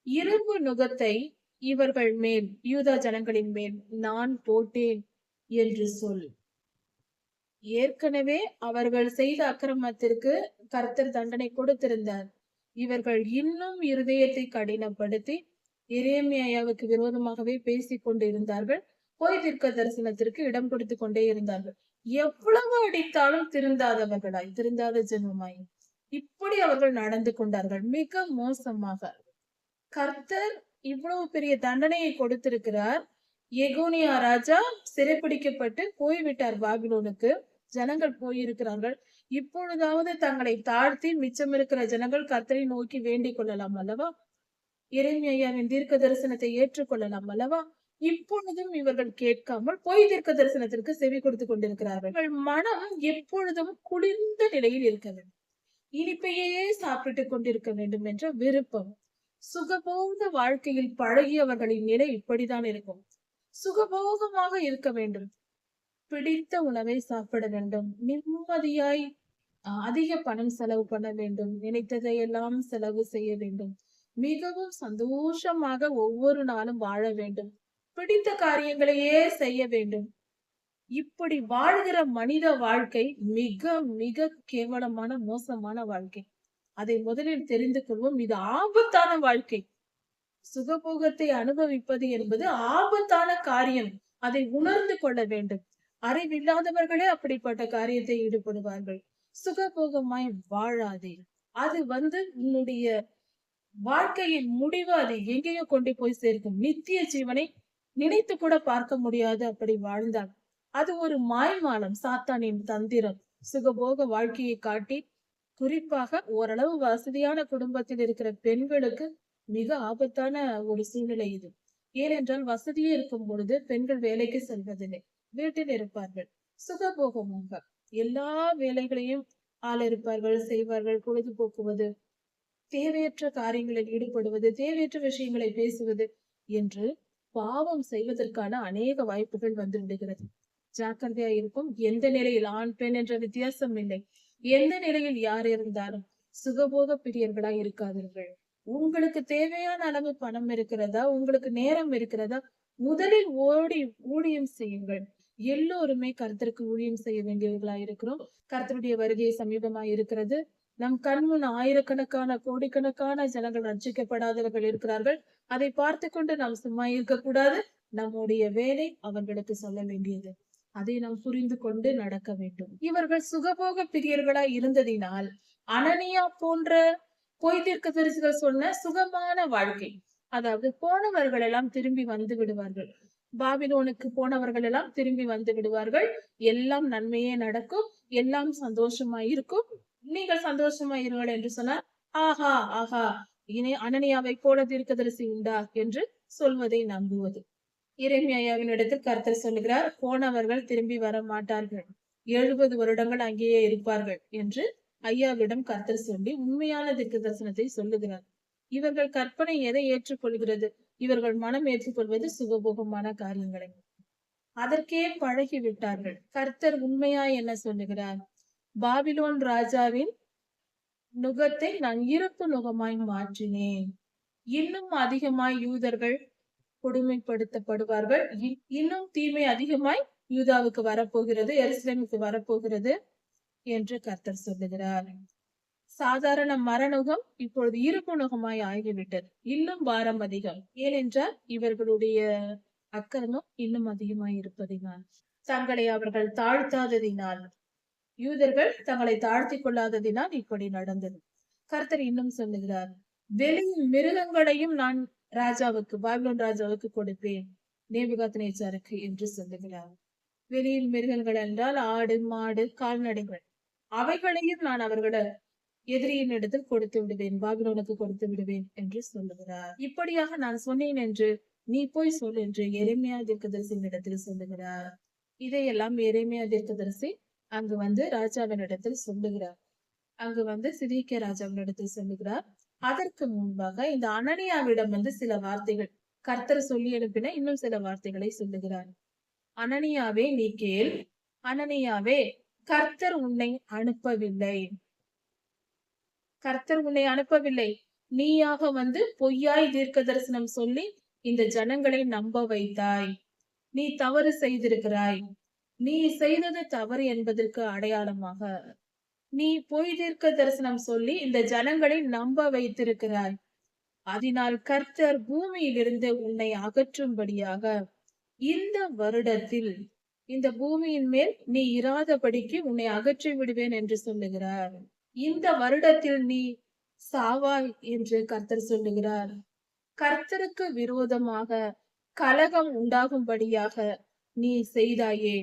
இரும்பு நுகத்தை இவர்கள் மேல், யூதா ஜனங்களின் மேல் நான் போட்டேன் என்று சொல். ஏற்கனவே அவர்கள் செய்த அக்கிரமத்திற்கு கர்த்தர் தண்டனை கொடுத்திருந்தார். இவர்கள் இன்னும் இருதயத்தை கடினப்படுத்தி எரேமியாவுக்கு விரோதமாகவே பேசிக் கொண்டு இருந்தார்கள். பொய் தீர்க்க தரிசனத்திற்கு இடம் கொடுத்து கொண்டே இருந்தார்கள். எவ்வளவு அடித்தாலும் திருந்தாத ஜென்மமாய் இப்படி அவர்கள் நடந்து கொண்டார்கள். மிக மோசமாக. கர்த்தர் இவ்வளவு பெரிய தண்டனையை கொடுத்திருக்கிறார். எகோனியா ராஜா சிறைப்பிடிக்கப்பட்டு போய்விட்டார் பாபிலோனுக்கு. ஜனங்கள் போயிருக்கிறார்கள். இப்பொழுதாவது தங்களை தாழ்த்தி மிச்சம் இருக்கிற ஜனங்கள் கர்த்தரை நோக்கி வேண்டிக் கொள்ளலாம் அல்லவா? எரேமியாவின் தீர்க்க தரிசனத்தை ஏற்றுக்கொள்ளலாம் அல்லவா? இப்பொழுதும் இவர்கள் கேட்காமல் பொய் தீர்க்க தரிசனத்திற்கு செவி கொடுத்து கொண்டிருக்கிறார்கள். மனம் எப்பொழுதும் குளிர்ந்த நிலையில் இருக்க வேண்டும். இனிப்பையே சாப்பிட்டுக் கொண்டிருக்க வேண்டும் என்ற விருப்பம். சுகபோக வாழ்க்கையில் பழகியவர்களின் நிலை இப்படித்தான் இருக்கும். சுகபோகமாக இருக்க வேண்டும், பிடித்த உணவை சாப்பிட வேண்டும், நிம்மதியாய் அதிக பணம் செலவு பண்ண வேண்டும், நினைத்ததை எல்லாம் செலவு செய்ய வேண்டும், மிகவும் சந்தோஷமாக ஒவ்வொரு நாளும் வாழ வேண்டும், பிடித்த காரியங்களையே செய்ய வேண்டும். இப்படி வாழ்கிற மனித வாழ்க்கை மிக மிக கேவலமான மோசமான வாழ்க்கை. அதை முதலில் தெரிந்து கொள்வோம். இது ஆபத்தான வாழ்க்கை. சுகபோகத்தை அனுபவிப்பது என்பது ஆபத்தான காரியம். அதை உணர்ந்து கொள்ள வேண்டும். அறிவில்லாதவர்களே அப்படிப்பட்ட காரியத்தை ஈடுபடுவார்கள். சுகபோகமாய் வாழாதே. அது உன்னுடைய வாழ்க்கையின் முடிவு அதை எங்கேயோ கொண்டு போய் சேர்க்கும். நித்திய ஜீவனை நினைத்து கூட பார்க்க முடியாது அப்படி வாழ்ந்தால். அது ஒரு மாய்மாலம், சாத்தானின் தந்திரம். சுகபோக வாழ்க்கையை காட்டி, குறிப்பாக ஓரளவு வசதியான குடும்பத்தில் இருக்கிற பெண்களுக்கு மிக ஆபத்தான ஒரு சூழ்நிலை இது. ஏனென்றால் வசதியே இருக்கும் பொழுது பெண்கள் வேலைக்கு செல்வதில்லை, வீட்டில் இருப்பார்கள். சுகபோகமாக எல்லா வேலைகளையும் ஆள் இருப்பார்கள், செய்வார்கள். பொழுதுபோக்குவது, தேவையற்ற காரியங்களில் ஈடுபடுவது, தேவையற்ற விஷயங்களை பேசுவது என்று பாவம் செய்வதற்கான அநேக வாய்ப்புகள் வந்து விடுகிறது. ஜாக்கிரதையா இருக்கும். எந்த நிலையில், ஆண் பெண் என்ற வித்தியாசம் இல்லை, எந்த நிலையில் யார் இருந்தாலும் சுகபோக பிரியர்களாய் இருக்காதீர்கள். உங்களுக்கு தேவையான அளவு பணம் இருக்கிறதா, உங்களுக்கு நேரம் இருக்கிறதா, முதலில் ஓடி ஊழியம் செய்யுங்கள். எல்லோருமே கர்த்தருக்கு ஊழியம் செய்ய வேண்டியவர்களா இருக்கிறோம். கர்த்தருடைய வருகை சமீபமாய் இருக்கிறது. நம் கண்முன் ஆயிரக்கணக்கான கோடிக்கணக்கான ஜனங்கள் ரட்சிக்கப்படாதவர்கள் இருக்கிறார்கள். அதை பார்த்து கொண்டு நாம் சும்மா இருக்கக்கூடாது. நம்முடைய வேலை அவர்களுக்கு சொல்ல வேண்டியது. அதை நாம் புரிந்து கொண்டு நடக்க வேண்டும். இவர்கள் சுகபோக பிரியர்களாய் இருந்ததினால் அனனியா போன்ற பொய் தீர்க்கதரிசிகள் சொன்ன சுகமான வாழ்க்கை, அதாவது போனவர்கள் எல்லாம் திரும்பி வந்து விடுவார்கள். பாபிலோனுக்கு போனவர்கள் எல்லாம் திரும்பி வந்து விடுவார்கள். எல்லாம் நன்மையே நடக்கும், எல்லாம் சந்தோஷமா இருக்கும், நீங்கள் சந்தோஷமா இருங்கள் என்று சொன்னார். ஆஹா ஆஹா, இனி அனனியாவை போல தீர்க்கதரிசி உண்டா என்று சொல்வதை நம்புவது. எரேமியாவின் இடத்தில் கர்த்தர் சொல்லுகிறார், போனவர்கள் திரும்பி வர மாட்டார்கள், 70 வருடங்கள் அங்கேயே இருப்பார்கள் என்று ஐயாவிடம் கர்த்தர் சொல்லி உண்மையான தீர்க்க தரிசனத்தை சொல்லுகிறார். இவர்கள் கற்பனை எதை ஏற்றுக்கொள்கிறது? இவர்கள் மனம் ஏற்றுக்கொள்வது சுகபோகமான காரியங்களை. அதற்கே பழகி விட்டார்கள். கர்த்தர் உண்மையா என்ன சொல்லுகிறார்? பாபிலோன் ராஜாவின் நுகத்தை நான் இருப்பு நுகமாய் மாற்றினேன். இன்னும் அதிகமாய் யூதர்கள் கொடுமைப்படுத்தப்படுவார்கள். இன்னும் தீமை அதிகமாய் யூதாவுக்கு வரப்போகிறது, எருசலேமுக்கு வரப்போகிறது என்று கர்த்தர் சொல்லுகிறார். சாதாரண மரநுகம் இப்பொழுது இருப்பு நுகமாய் ஆகிவிட்டது. இன்னும் பாரம் அதிகம். ஏனென்றால் இவர்களுடைய அக்கிரமம் இன்னும் அதிகமாய் இருப்பதினால், தங்களை அவர்கள் தாழ்த்தாததினால், யூதர்கள் தங்களை தாழ்த்தி கொள்ளாததினால் இப்படி நடந்தது. கர்த்தர் இன்னும் சொல்லுகிறார், வெளியின் மிருகங்களையும் நான் ராஜாவுக்கு, பாபிலோன் ராஜாவுக்கு கொடுப்பேன், நேபுகாத்நேச்சாருக்கு என்று சொல்லுகிறார். வெளியில் மிருகங்கள் என்றால் ஆடு, மாடு, கால்நடைகள், அவைகளையும் நான் அவர்களை எதிரியின் இடத்தில் கொடுத்து விடுவேன், பாபிலோனுக்கு கொடுத்து விடுவேன் என்று சொல்லுகிறார். இப்படியாக நான் சொன்னேன் என்று நீ போய் சொல் என்று எரேமியா தீர்க்கதரிசியின் இடத்தில் சொல்லுகிறார். இதையெல்லாம் எரேமியா தீர்க்கதரிசி அங்கு வந்து ராஜாவின் இடத்தில் சொல்லுகிறார். அங்கு வந்து சிதேக்கியா ராஜாவின் இடத்தில் சொல்லுகிறார். அதற்கு முன்பாக இந்த அனனியாவிடம் வந்து சில வார்த்தைகள், கர்த்தர் சொல்லி அனுப்பின இன்னும் சில வார்த்தைகளை சொல்லுகிறார். அனனியாவே நீ கேள், அனனியாவே கர்த்தர் உன்னை அனுப்பவில்லை, கர்த்தர் உன்னை அனுப்பவில்லை, நீயாக வந்து பொய்யாய் தீர்க்க தரிசனம் சொல்லி இந்த ஜனங்களை நம்ப வைத்தாய். நீ தவறு செய்திருக்கிறாய். நீ செய்தது தவறு என்பதற்கு அடையாளமாக நீ பொய் தீர்க்க தரிசனம் சொல்லி இந்த ஜனங்களை நம்ப வைத்திருக்கிறாய். அதனால் கர்த்தர் பூமியிலிருந்து உன்னை அகற்றும்படியாக இந்த வருடத்தில் இந்த பூமியின் மேல் நீ இராதபடிக்கு உன்னை அகற்றி விடுவேன் என்று சொல்லுகிறார். இந்த வருடத்தில் நீ சாவாய் என்று கர்த்தர் சொல்லுகிறார். கர்த்தருக்கு விரோதமாக கலகம் உண்டாகும்படியாக நீ செய்தாயே,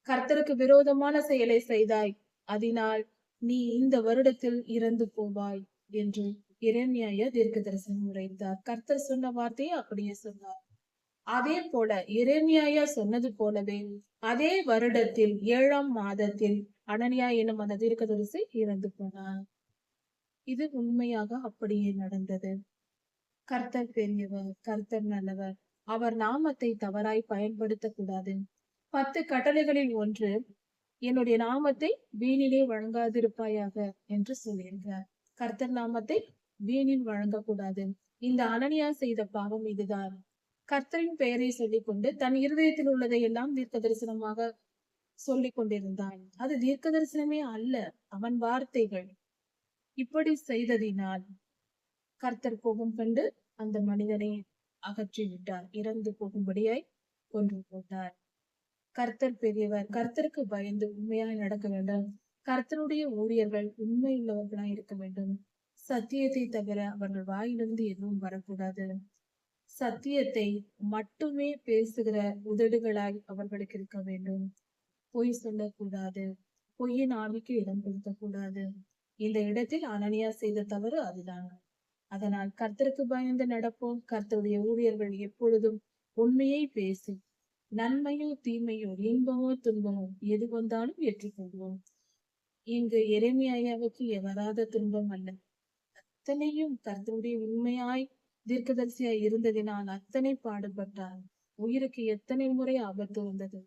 கர்த்தருக்கு விரோதமான செயலை செய்தாய், அதனால் நீ இந்த வருடத்தில் இறந்து போவாய் என்று எரேமியா தீர்க்க தரிசனம் உரைத்தார். கர்த்தர் சொன்ன வார்த்தையை அப்படியே சொன்னார். அதே போல எரேமியா சொன்னது போலவே அதே வருடத்தில் 7ஆம் மாதத்தில் அனனியா எனும் அந்த தீர்க்கதரிசி இறந்து போனார். இது உண்மையாக அப்படியே நடந்தது. கர்த்தர் பெரியவர், கர்த்தர் நல்லவர், அவர் நாமத்தை தவறாய் பயன்படுத்த கூடாது. 10 கட்டளைகளில் ஒன்று, என்னுடைய நாமத்தை வீணிலே வழங்காதிருப்பாயாக என்று சொல்லியிருக்கிறார். கர்த்தர் நாமத்தை வீணில் வழங்கக்கூடாது. இந்த அனனியா செய்த பாவம் இதுதான். கர்த்தரின் பெயரை சொல்லிக் கொண்டு தன் இருதயத்தில் உள்ளதை எல்லாம் தீர்க்க தரிசனமாக சொல்லிக் கொண்டிருந்தான். அது தீர்க்க தரிசனமே அல்ல, அவன் வார்த்தைகள். இப்படி செய்ததினால் கர்த்தர் கோபம் கண்டு அந்த மனிதனை அகற்றி விட்டார், இறந்து போகும்படியாய் கொன்று போட்டார். கர்த்தர் பெரியவர், கர்த்தருக்கு பயந்து உண்மையாய் நடக்க வேண்டும். கர்த்தருடைய ஊழியர்கள் உண்மை உள்ளவர்களாய் இருக்க வேண்டும். சத்தியத்தை தவிர அவர்கள் வாயிலிருந்து எதுவும் வரக்கூடாது. சத்தியத்தை மட்டுமே பேசுகிற உதடுகளாய் அவர்களுக்கு இருக்க வேண்டும். பொய் சொல்லக்கூடாது, பொய்யின் ஆவிக்கு இடம் கொடுக்கக்கூடாது. இந்த இடத்தில் அனனியா செய்த தவறு அதுதான். அதனால் கர்த்தருக்கு பயந்து நடப்போம். கர்த்தருடைய ஊழியர்கள் எப்பொழுதும் உண்மையை பேசி நன்மையோ தீமையோ இன்பமோ துன்பமோ எது வந்தாலும் ஏற்றுக்கொள்வோம். இங்கு எரேமியாவுக்கு வராத துன்பம் அல்ல, அத்தனையும் கர்த்தருடைய உண்மையாய் தீர்க்கதரிசியாய் இருந்ததினால் அத்தனை பாடுபட்டார். உயிருக்கு எத்தனை முறை ஆபத்து வந்தது,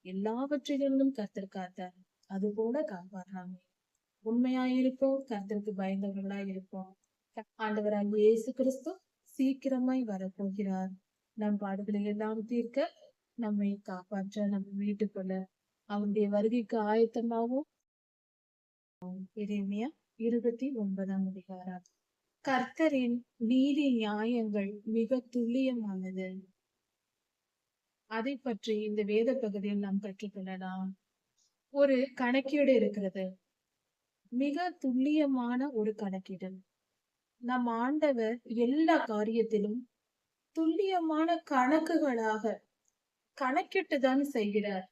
எல்லாவற்றிலிருந்தும் கர்த்தர் காத்தார். அது போல காப்பாற்றாமே. உண்மையாயிருப்போம், கர்த்தருக்கு பயந்தவர்களாய் இருப்போம். ஆண்டவராகிய இயேசு கிறிஸ்து சீக்கிரமாய் வரப்போகிறார். நம் பாடுகளை எல்லாம் தீர்க்க நம்மை காப்பாற்ற நம்ம வீட்டுக்குள்ள அவருடைய வருகைக்கு ஆயத்தமாகவும். எரேமியா 29ஆம் அதிகாரம். கர்த்தரின் நீதி நியாயங்கள் மிக துல்லியமானது. அதை பற்றி இந்த வேத பகுதியில் நாம் கற்றுக்கொள்ளலாம். ஒரு கணக்கீடு இருக்கிறது, மிக துல்லியமான ஒரு கணக்கீடு. நம் ஆண்டவர் எல்லா காரியத்திலும் துல்லியமான கணக்குகளாக கணக்கிட்டுதான் செய்கிறார்.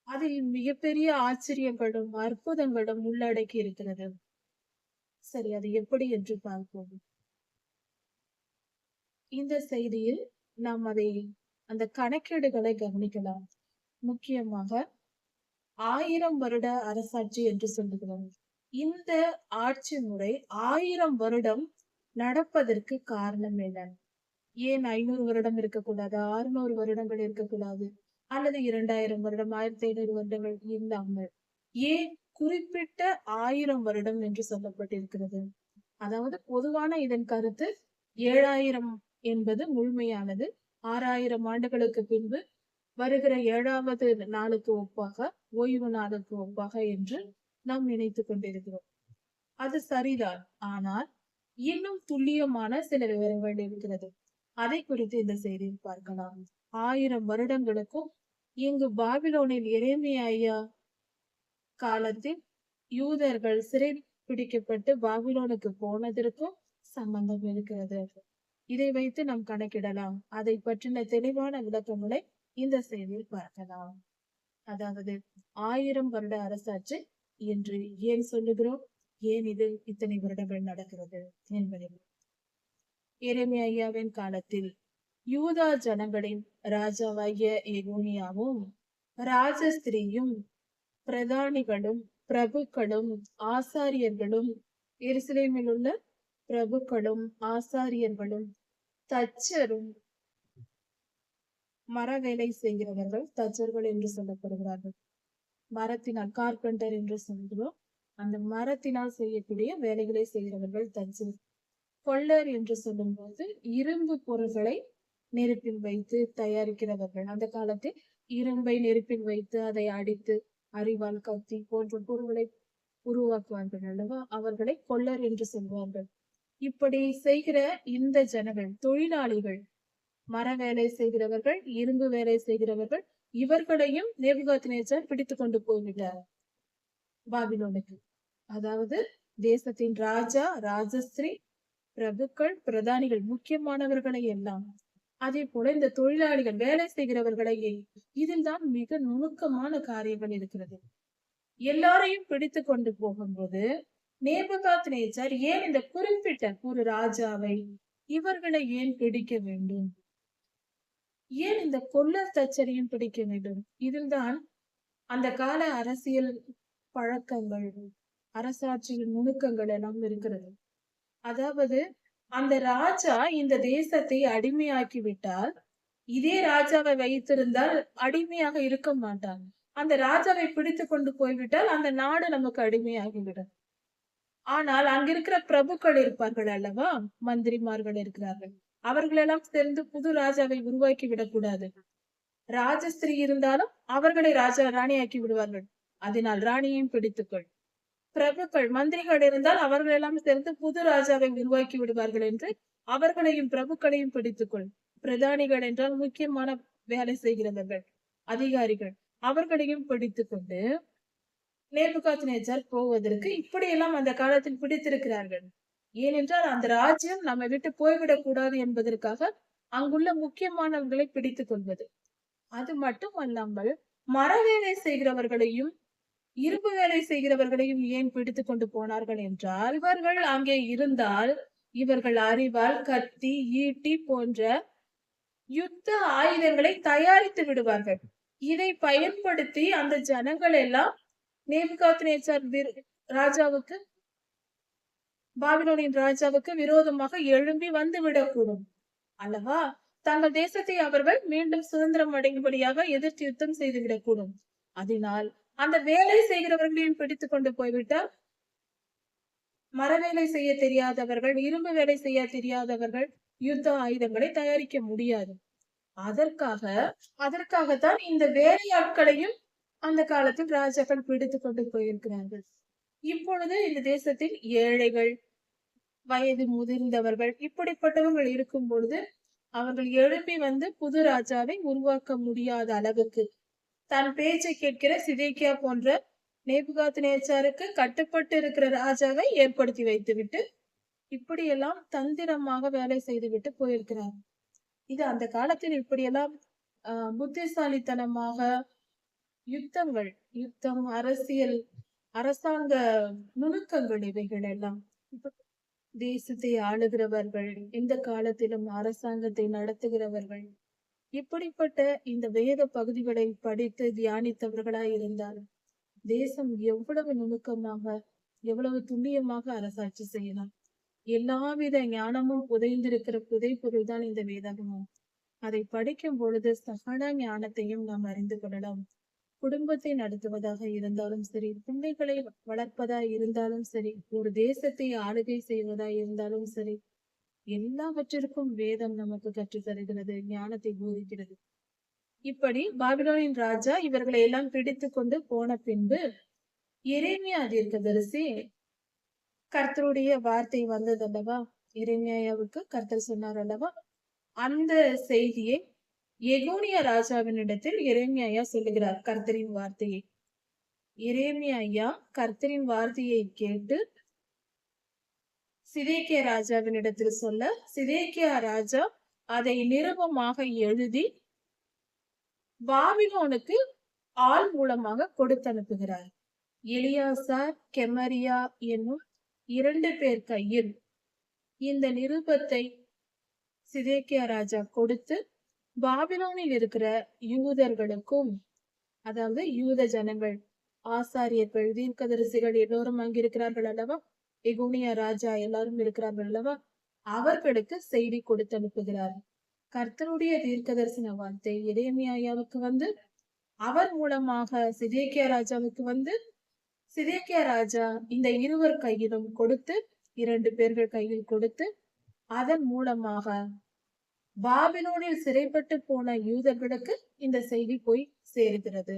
அதில் மிகப்பெரிய ஆச்சரியங்களும் அற்புதங்களும் உள்ளடக்கி இருக்கிறது. சரி, அது எப்படி என்று பார்ப்போம். இந்த செய்தியில் நாம் அந்த கணக்கீடுகளை கவனிக்கலாம். முக்கியமாக 1000 வருட அரசாட்சி என்று சொல்லுகிறோம். இந்த ஆட்சி முறை 1000 வருடம் நடப்பதற்கு காரணம் என்ன? ஏன் 500 வருடம் இருக்கக்கூடாது, 600 வருடங்கள் இருக்கக்கூடாது, அல்லது 2000 வருடம், 1500 வருடங்கள் இல்லாமல் ஏன் குறிப்பிட்ட 1000 வருடம் என்று சொல்லப்பட்டிருக்கிறது? அதாவது பொதுவான இதன் கருத்து 7000 என்பது முழுமையானது. 6000 ஆண்டுகளுக்கு பின்பு வருகிற 7வது நாளுக்கு ஒப்பாக, ஓய்வு நாளுக்கு ஒப்பாக என்று நாம் நினைத்துக் கொண்டிருக்கிறோம். அது சரிதான். ஆனால் இன்னும் துல்லியமான சில விவரங்கள் இருக்கிறது. அதை குறித்து இந்த செய்தியில் பார்க்கலாம். 1000 வருடங்களுக்கும் இங்கு பாபிலோனில் எரேமியா ஐயா காலத்தில் யூதர்கள் சிறை பிடிக்கப்பட்டு பாபிலோனுக்கு போனதற்கும் சம்பந்தம் இருக்கிறது. இதை வைத்து நாம் கணக்கிடலாம். அதை பற்றின தெளிவான விளக்கங்களை இந்த செய்தியில் பார்க்கலாம். அதாவது 1000 வருட அரசாட்சி என்று ஏன் சொல்லுகிறோம், ஏன் இது இத்தனை வருடங்கள் நடக்கிறது என்பதை. எரேமியா ஐயாவின் காலத்தில் யூதா ஜனங்களின் ராஜாவாகிய எகோனியாவும் ராஜஸ்திரியும் பிரதானிகளும் பிரபுக்களும் ஆசாரியர்களும், எருசலேமில் உள்ள பிரபுக்களும் ஆசாரியர்களும் தச்சரும், மர வேலை செய்கிறவர்கள் தச்சர்கள் என்று சொல்லப்படுகிறார்கள். மரத்தினால் கார்பெண்டர் என்று சொல்கிறோம். அந்த மரத்தினால் செய்யக்கூடிய வேலைகளை செய்கிறவர்கள் தச்சர். கொள்ளர் என்று சொல்லும் போது இரும்பு பொருள்களை நெருப்பில் வைத்து தயாரிக்கிறவர்கள். அந்த காலத்தில் இரும்பை நெருப்பில் வைத்து அதை அடித்து அரிவாள், கத்தி போன்ற பொருள்களை உருவாக்குவார்கள் அல்லவா, அவர்களை கொள்ளர் என்று சொல்வார்கள். இப்படி செய்கிற இந்த ஜனங்கள் தொழிலாளிகள், மர வேலை செய்கிறவர்கள், இரும்பு வேலை செய்கிறவர்கள், இவர்களையும் நேபுகாத்நேச்சார் பிடித்து கொண்டு போய்விட்டார் பாபிலோனுக்கு. அதாவது தேசத்தின் ராஜா, ராஜஸ்திரி, பிரபுக்கள், பிரதானிகள், முக்கியமானவர்களை எல்லாம், அதே போல இந்த தொழிலாளிகள், வேலை செய்கிறவர்களையே. இதில் தான் மிக நுணுக்கமான காரியங்கள் இருக்கிறது. எல்லாரையும் பிடித்து கொண்டு போகும்போது நேபுகாத்நேச்சார் ஏன் இந்த குறிப்பிட்ட ஒரு ராஜாவை, இவர்களை ஏன் பிடிக்க வேண்டும்? ஏன் இந்த கொள்ளர் தச்சரையும் பிடிக்க வேண்டும்? இதில்தான் அந்த கால அரசியல் பழக்கங்கள், அரசாட்சியின் நுணுக்கங்கள் எல்லாம் இருக்கிறது. அதாவது அந்த ராஜா இந்த தேசத்தை அடிமையாக்கி விட்டால், இதே ராஜாவை வைத்திருந்தால் அடிமையாக இருக்க மாட்டான். அந்த ராஜாவை பிடித்து கொண்டு போய்விட்டால் அந்த நாடு நமக்கு அடிமையாகிவிடும். ஆனால் அங்கிருக்கிற பிரபுக்கள் இருப்பார்கள் அல்லவா, மந்திரிமார்கள் இருக்கிறார்கள், அவர்களெல்லாம் சேர்ந்து புது ராஜாவை உருவாக்கி விடக்கூடாது. ராஜஸ்திரீ இருந்தாலும் அவர்களை ராஜா ராணியாக்கி விடுவார்கள். அதனால் ராணியையும் பிடித்துக்கொள். பிரபுக்கள், மந்திரிகள் இருந்தால் அவர்கள் எல்லாம் சேர்ந்து புது ராஜாவை உருவாக்கி விடுவார்கள் என்று அவர்களையும் பிரபுக்களையும் பிடித்துக்கொள். பிரதானிகள் என்றால் முக்கியமான வேலை செய்கிறவர்கள், அதிகாரிகள், அவர்களையும் பிடித்துக் கொண்டு நேபுகாத்நேச்சார் போவதற்கு இப்படியெல்லாம் அந்த காலத்தில் பிடித்திருக்கிறார்கள். ஏனென்றால் அந்த ராஜ்யம் நம்ம விட்டு போய்விடக் கூடாது என்பதற்காக அங்குள்ள முக்கியமானவர்களை பிடித்துக் கொள்வது. அது மட்டும் அல்லாமல் மர வேலை செய்கிறவர்களையும் இரும்பு வேலை செய்கிறவர்களையும் ஏன் பிடித்துக் கொண்டு போனார்கள் என்றால், இவர்கள் அங்கே இருந்தால் இவர்கள் அரிவாள், கத்தி, ஈட்டி போன்ற யுத்த ஆயுதங்களை தயாரித்து விடுவார்கள். இதை பயன்படுத்தி அந்த ஜனங்கள் எல்லாம் நேபுகாத்நேச்சார் ராஜாவுக்கு, பாபிலோனின் ராஜாவுக்கு விரோதமாக எழும்பி வந்து விடக்கூடும் அல்லவா. தங்கள் தேசத்தை அவர்கள் மீண்டும் சுதந்திரம் அடையும்படியாக எதிர்த்து யுத்தம் செய்து விடக்கூடும். அதனால் அந்த வேலை செய்கிறவர்களையும் பிடித்துக் கொண்டு போய்விட்டால், மர வேலை செய்ய தெரியாதவர்கள், இரும்பு வேலை செய்ய தெரியாதவர்கள் யுத்த ஆயுதங்களை தயாரிக்க முடியாது. அதற்காக அதற்காகத்தான் இந்த வேலையாட்களையும் அந்த காலத்தில் ராஜாக்கள் பிடித்துக் கொண்டு போயிருக்கிறார்கள். இப்பொழுது இந்த தேசத்தில் ஏழைகள், வயது முதிர்ந்தவர்கள் இப்படிப்பட்டவர்கள் இருக்கும் பொழுது அவர்கள் எழுப்பி வந்து புது ராஜாவை உருவாக்க முடியாத அளவுக்கு தன் பேச்சை கேட்கிற சிதேக்கியா போன்ற நேபுகாத்நேச்சாருக்கு கட்டுப்பட்டு இருக்கிற ராஜாவை ஏற்படுத்தி வைத்துவிட்டு இப்படியெல்லாம் தந்திரமாக வேலை செய்துவிட்டு போயிருக்கிறார். இது அந்த காலத்தில் இப்படியெல்லாம் புத்திசாலித்தனமாக யுத்தம், அரசியல், அரசாங்க நுணுக்கங்கள் இவைகள் எல்லாம். தேசத்தை ஆளுகிறவர்கள், இந்த காலத்திலும் அரசாங்கத்தை நடத்துகிறவர்கள் இப்படிப்பட்ட இந்த வேத பகுதிகளை படித்து தியானித்தவர்களாய் இருந்தாலும் தேசம் எவ்வளவு நுணுக்கமாக, எவ்வளவு துல்லியமாக அரசாட்சி செய்யலாம். எல்லாவித ஞானமும் புதைந்திருக்கிற புதைப்பொருள் தான் இந்த வேதாகமம். அதை படிக்கும் பொழுது சகல ஞானத்தையும் நாம் அறிந்து கொள்ளலாம். குடும்பத்தை நடத்துவதாக இருந்தாலும் சரி, பிள்ளைகளை வளர்ப்பதா இருந்தாலும் சரி, ஒரு தேசத்தை ஆளுகை செய்வதா இருந்தாலும் சரி, எல்லாவற்றிற்கும் வேதம் நமக்கு கற்றுத் தருகிறது, ஞானத்தை போதிக்கிறது. இப்படி பாபிலோனின் ராஜா இவர்களை எல்லாம் பிடித்து கொண்டு போன பின்பு எரேமியா தீர்க்கதரிசி, கர்த்தருடைய வார்த்தை வந்தது அல்லவா, எரேமியாவுக்கு கர்த்தர் சொன்னார் அல்லவா, அந்த செய்தியை எகோனியா ராஜாவினிடத்தில் எரேமியா சொல்லுகிறார். கர்த்தரின் வார்த்தையை எரேமியா கர்த்தரின் வார்த்தையை கேட்டு சிதேக்கியா ராஜாவினிடத்தில் சொல்ல, சிதேக்கியா ராஜா அதை நிருபமாக எழுதி பாபிலோனுக்கு ஆள் மூலமாக கொடுத்து அனுப்புகிறார். எலியாசார், கெமரியா என்னும் 2 பேர் கையில் இந்த நிருபத்தை சிதேக்கியா ராஜா கொடுத்து பாபிலோனில் இருக்கிற யூதர்களுக்கும், அதாவது யூத ஜனங்கள், ஆசாரியர்கள், தீர்க்கதரிசிகள் எல்லோரும் அங்கிருக்கிறார்கள் அல்லவா, எகோனியா ராஜா எல்லாரும் இருக்கிறார்கள் அல்லவா, அவர்களுக்கு செய்தி கொடுத்து அனுப்புகிறார். கர்த்தருடைய தீர்க்கதரிசன வார்த்தை எரேமியாவுக்கு வந்து அவர் மூலமாக சிதேக்கியா ராஜாவுக்கு வந்து சிதேக்கியா ராஜா இந்த 2 கையிலும் கொடுத்து, 2 பேர்கள் கையில் கொடுத்து, அதன் மூலமாக பாபிலோனில் சிறைப்பட்டு போன யூதர்களுக்கு இந்த செய்தி போய் சேருகிறது.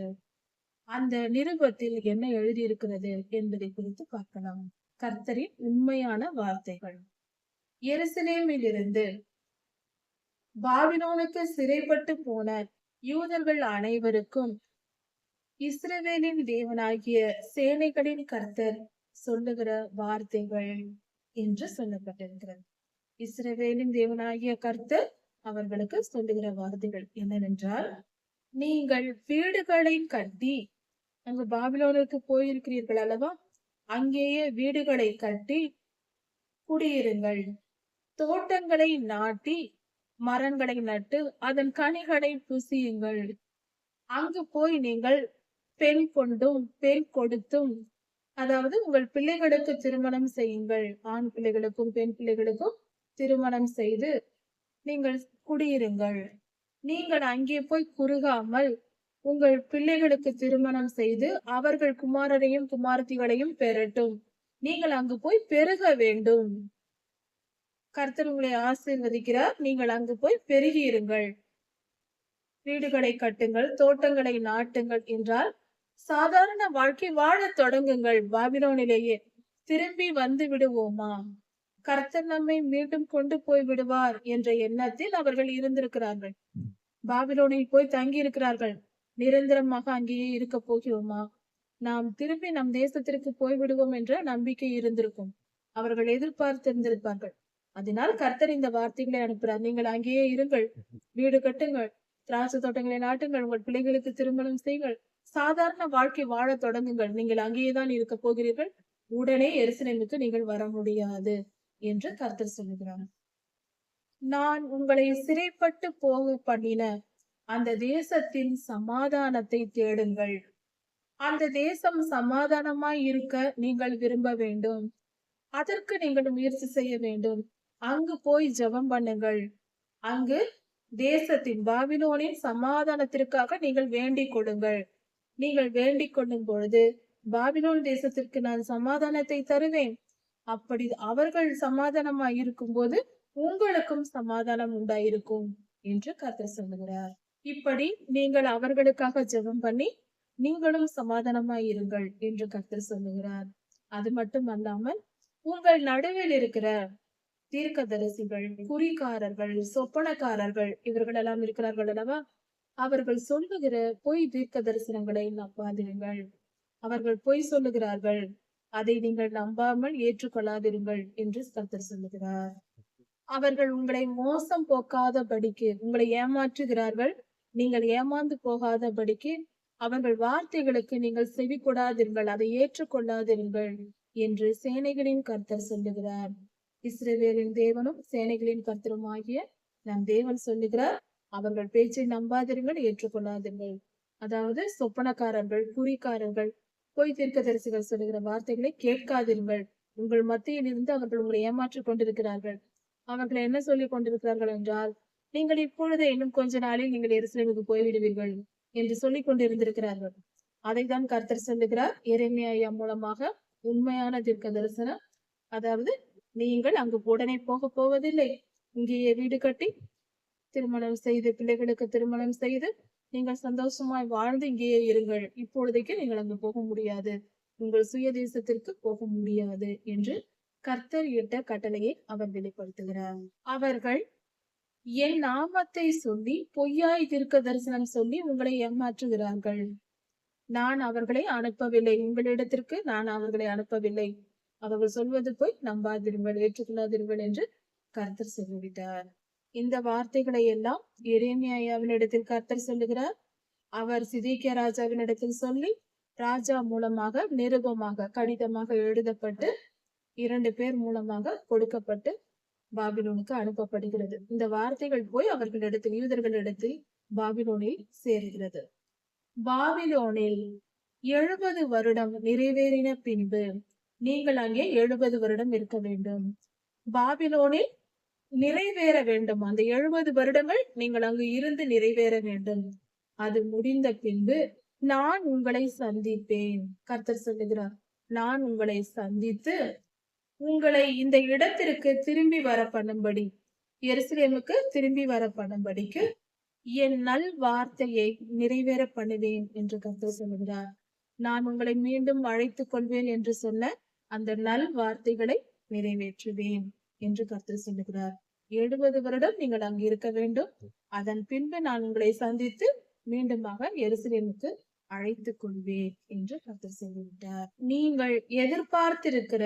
அந்த நிருபத்தில் என்ன எழுதியிருக்கிறது என்பதை குறித்து பார்க்கலாம். கர்த்தரின் உண்மையான வார்த்தைகள். எருசலேமில் இருந்து பாபிலோனுக்கு சிறைப்பட்டு போன யூதர்கள் அனைவருக்கும் இஸ்ரவேலின் தேவனாகிய சேனைகளின் கர்த்தர் சொல்லுகிற வார்த்தைகள் என்று சொல்லப்பட்டிருக்கிறது. இஸ்ரவேலின் தேவனாகிய கர்த்தர் அவர்களுக்கு சொல்லுகிற வார்த்தைகள் என்னவென்றால், நீங்கள் வீடுகளை கட்டி, அங்கு பாபிலோனுக்கு போயிருக்கிறீர்கள் அல்லவா, அங்கேயே வீடுகளை கட்டி குடியிருங்கள். தோட்டங்களை நாட்டி மரங்களை நட்டு அதன் கனிகளை புசியுங்கள். அங்கு போய் நீங்கள் பெண் கொண்டும் பெண் கொடுத்தும், அதாவது உங்கள் பிள்ளைகளுக்கு திருமணம் செய்யுங்கள். ஆண் பிள்ளைகளுக்கும் பெண் பிள்ளைகளுக்கும் திருமணம் செய்து நீங்கள் குடியிருங்கள். நீங்கள் அங்கே போய் குறுகாமல் உங்கள் பிள்ளைகளுக்கு திருமணம் செய்து அவர்கள் குமாரரையும் குமாரத்திகளையும் பெறட்டும். நீங்கள் அங்கு போய் பெருக வேண்டும். கர்த்தர் உங்களை ஆசீர்வதிக்கிறார். நீங்கள் அங்கு போய் பெருகியிருங்கள். வீடுகளை கட்டுங்கள், தோட்டங்களை நாட்டுங்கள் என்றால் சாதாரண வாழ்க்கை வாழத் தொடங்குங்கள். பாபிலோனிலேயே திரும்பி வந்து விடுவோமா, கர்த்தர் நம்மை மீண்டும் கொண்டு போய் விடுவார் என்ற எண்ணத்தில் அவர்கள் இருந்திருக்கிறார்கள். பாபிலோனில் போய் தங்கி இருக்கிறார்கள். நிரந்தரமாக அங்கேயே இருக்க போகிறோமா, நாம் திரும்பி நம் தேசத்திற்கு போய்விடுவோம் என்ற நம்பிக்கை இருந்திருக்கும். அவர்கள் எதிர்பார்த்திருந்திருப்பார்கள். அதனால் கர்த்தர் இந்த வார்த்தைகளை அனுப்புறார். நீங்கள் அங்கேயே இருங்கள், வீடு கட்டுங்கள், திராட்சை தோட்டங்களை நாட்டுங்கள், உங்கள் பிள்ளைகளுக்கு திருமணம் செய்யுங்கள், சாதாரண வாழ்க்கை வாழ தொடங்குங்கள். நீங்கள் அங்கேயேதான் இருக்க போகிறீர்கள். உடனே எருசலேமுக்கு நீங்கள் வர முடியாது என்று கர்த்தர் சொல்லுகிறார். நான் உங்களை சிறைப்பட்டு போக பண்ணின அந்த தேசத்தின் சமாதானத்தை தேடுங்கள். அந்த தேசம் சமாதானமாய் இருக்க நீங்கள் விரும்ப வேண்டும். அதற்கு நீங்கள் முயற்சி செய்ய வேண்டும். அங்கு போய் ஜெபம் பண்ணுங்கள். அங்கு தேசத்தின் பாபிலோனின் சமாதானத்திற்காக நீங்கள் வேண்டிக் கொள்ளுங்கள். நீங்கள் வேண்டிக் கொள்ளும் பொழுது பாபிலோன் தேசத்திற்கு நான் சமாதானத்தை தருவேன். அப்படி அவர்கள் சமாதானமாய் இருக்கும் போது உங்களுக்கும் சமாதானம் உண்டாயிருக்கும் என்று கர்த்தர் சொல்லுகிறார். இப்படி நீங்கள் அவர்களுக்காக ஜெபம் பண்ணி நீங்களும் சமாதானமாய் இருங்கள் என்று கர்த்தர் சொல்லுகிறார். அது மட்டும் அல்லாமல் உங்கள் நடுவில் இருக்கிற தீர்க்கதரிசிகள், குறிக்காரர்கள், சொப்பனக்காரர்கள் இவர்கள் எல்லாம் இருக்கிறார்கள் அல்லவா? அவர்கள் சொல்லுகிற பொய் தீர்க்க தரிசனங்களை நம்பாதிருங்கள். அவர்கள் பொய் சொல்லுகிறார்கள், அதை நீங்கள் நம்பாமல் ஏற்றுக்கொள்ளாதிருங்கள் என்று கர்த்தர் சொல்லுகிறார். அவர்கள் உங்களை மோசம் போக்காதபடிக்கு உங்களை ஏமாற்றுகிறார்கள். நீங்கள் ஏமாந்து போகாதபடிக்கு அவர்கள் வார்த்தைகளுக்கு நீங்கள் செவி கொடாதிருங்கள், அதை ஏற்றுக்கொள்ளாதிருங்கள் என்று சேனைகளின் கர்த்தர் சொல்லுகிறார். இஸ்ரவேலின் தேவனும் சேனைகளின் கர்த்தருமாகிய நம் தேவன் சொல்லுகிறார், அவர்கள் பேச்சை நம்பாதிருங்கள், ஏற்றுக்கொள்ளாதிருங்கள். அதாவது சொப்பனக்காரர்கள், குறிக்காரர்கள், பொய் தீர்க்கதரிசிகள் சொல்லுகிற வார்த்தைகளை கேட்காதிருங்கள். உங்கள் மத்தியில் இருந்து அவர்கள் உங்களை ஏமாற்றிக் கொண்டிருக்கிறார்கள். அவர்கள் என்ன சொல்லிக் கொண்டிருக்கிறார்கள் என்றால், நீங்கள் இப்பொழுது இன்னும் கொஞ்ச நாளில் நீங்கள் எருசலேமுக்கு போய்விடுவீர்கள் என்று சொல்லிக் கொண்டிருந்திருக்கிறார்கள். அதைத்தான் கர்த்தர் சொல்லுகிறார் எரேமியா மூலமாக. உண்மையான தீர்க்க தரிசனம், அதாவது நீங்கள் அங்கு உடனே போக போவதில்லை, இங்கேயே வீடு கட்டி திருமணம் செய்து பிள்ளைகளுக்கு திருமணம் செய்து நீங்கள் சந்தோஷமாய் வாழ்ந்து இங்கேயே இருங்கள். இப்பொழுதைக்கு நீங்கள் அங்கு போக முடியாது, உங்கள் சுய தேசத்திற்கு போக முடியாது என்று கர்த்தர் இட்ட கட்டளையை அவர் வெளிப்படுத்துகிறார். அவர்கள் என் நாமத்தை சொல்லி பொய்யாய் தீர்க்க தரிசனம் சொல்லி உங்களை ஏமாற்றுகிறார்கள். நான் அவர்களை அனுப்பவில்லை, உங்களிடத்திற்கு நான் அவர்களை அனுப்பவில்லை. அவர்கள் சொல்வது போய் நம்பாதிருங்கள், ஏற்றுக்கொள்ளாதிருங்கள் என்று கர்த்தர் சொல்லிவிட்டார். இந்த வார்த்தைகளை எல்லாம் எரேமியாவினிடத்தில் கர்த்தர் சொல்லுகிறார். அவர் சிதேக்கியா ராஜாவினிடத்தில் சொல்லி ராஜா மூலமாக நிருபமாக கடிதமாக எழுதப்பட்டு 2 பேர் மூலமாக கொடுக்கப்பட்டு பாபிலோனுக்கு அனுப்பப்படுகிறது. இந்த வார்த்தைகள் போய் அவர்களிடத்தில், யூதர்களிடத்தில் பாபிலோனில் சேருகிறது. பாபிலோனில் 70 வருடம் நிறைவேறின பின்பு நீங்கள் அங்கே 70 வருடம் இருக்க வேண்டும். பாபிலோனில் நிறைவேற வேண்டும். அந்த 70 வருடங்கள் நீங்கள் அங்கு இருந்து நிறைவேற வேண்டும். அது முடிந்த பின்பு நான் உங்களை சந்திப்பேன். கர்த்தர் சொல்லுகிறார், நான் உங்களை சந்தித்து உங்களை இந்த இடத்திற்கு திரும்பி வர பண்ணும்படி, எருசலேமுக்கு திரும்பி வர பண்ணும்படிக்கு என் நல் வார்த்தையை நிறைவேற பண்ணுவேன் என்று கர்த்தர் சொல்லுகிறார். நான் உங்களை மீண்டும் அழைத்துக் கொள்வேன் என்று சொன்ன அந்த நல் வார்த்தைகளை நிறைவேற்றுவேன் என்று கர்த்தர் சொல்லுகிறார். 70 வருடம் நீங்கள் அங்கு இருக்க வேண்டும். அதன் பின்பு நான் உங்களை சந்தித்து மீண்டுமாக எருசலேமுக்கு அழைத்துக் கொள்வேன் என்று கர்த்தர் சொல்லிவிட்டார். நீங்கள் எதிர்பார்த்திருக்கிற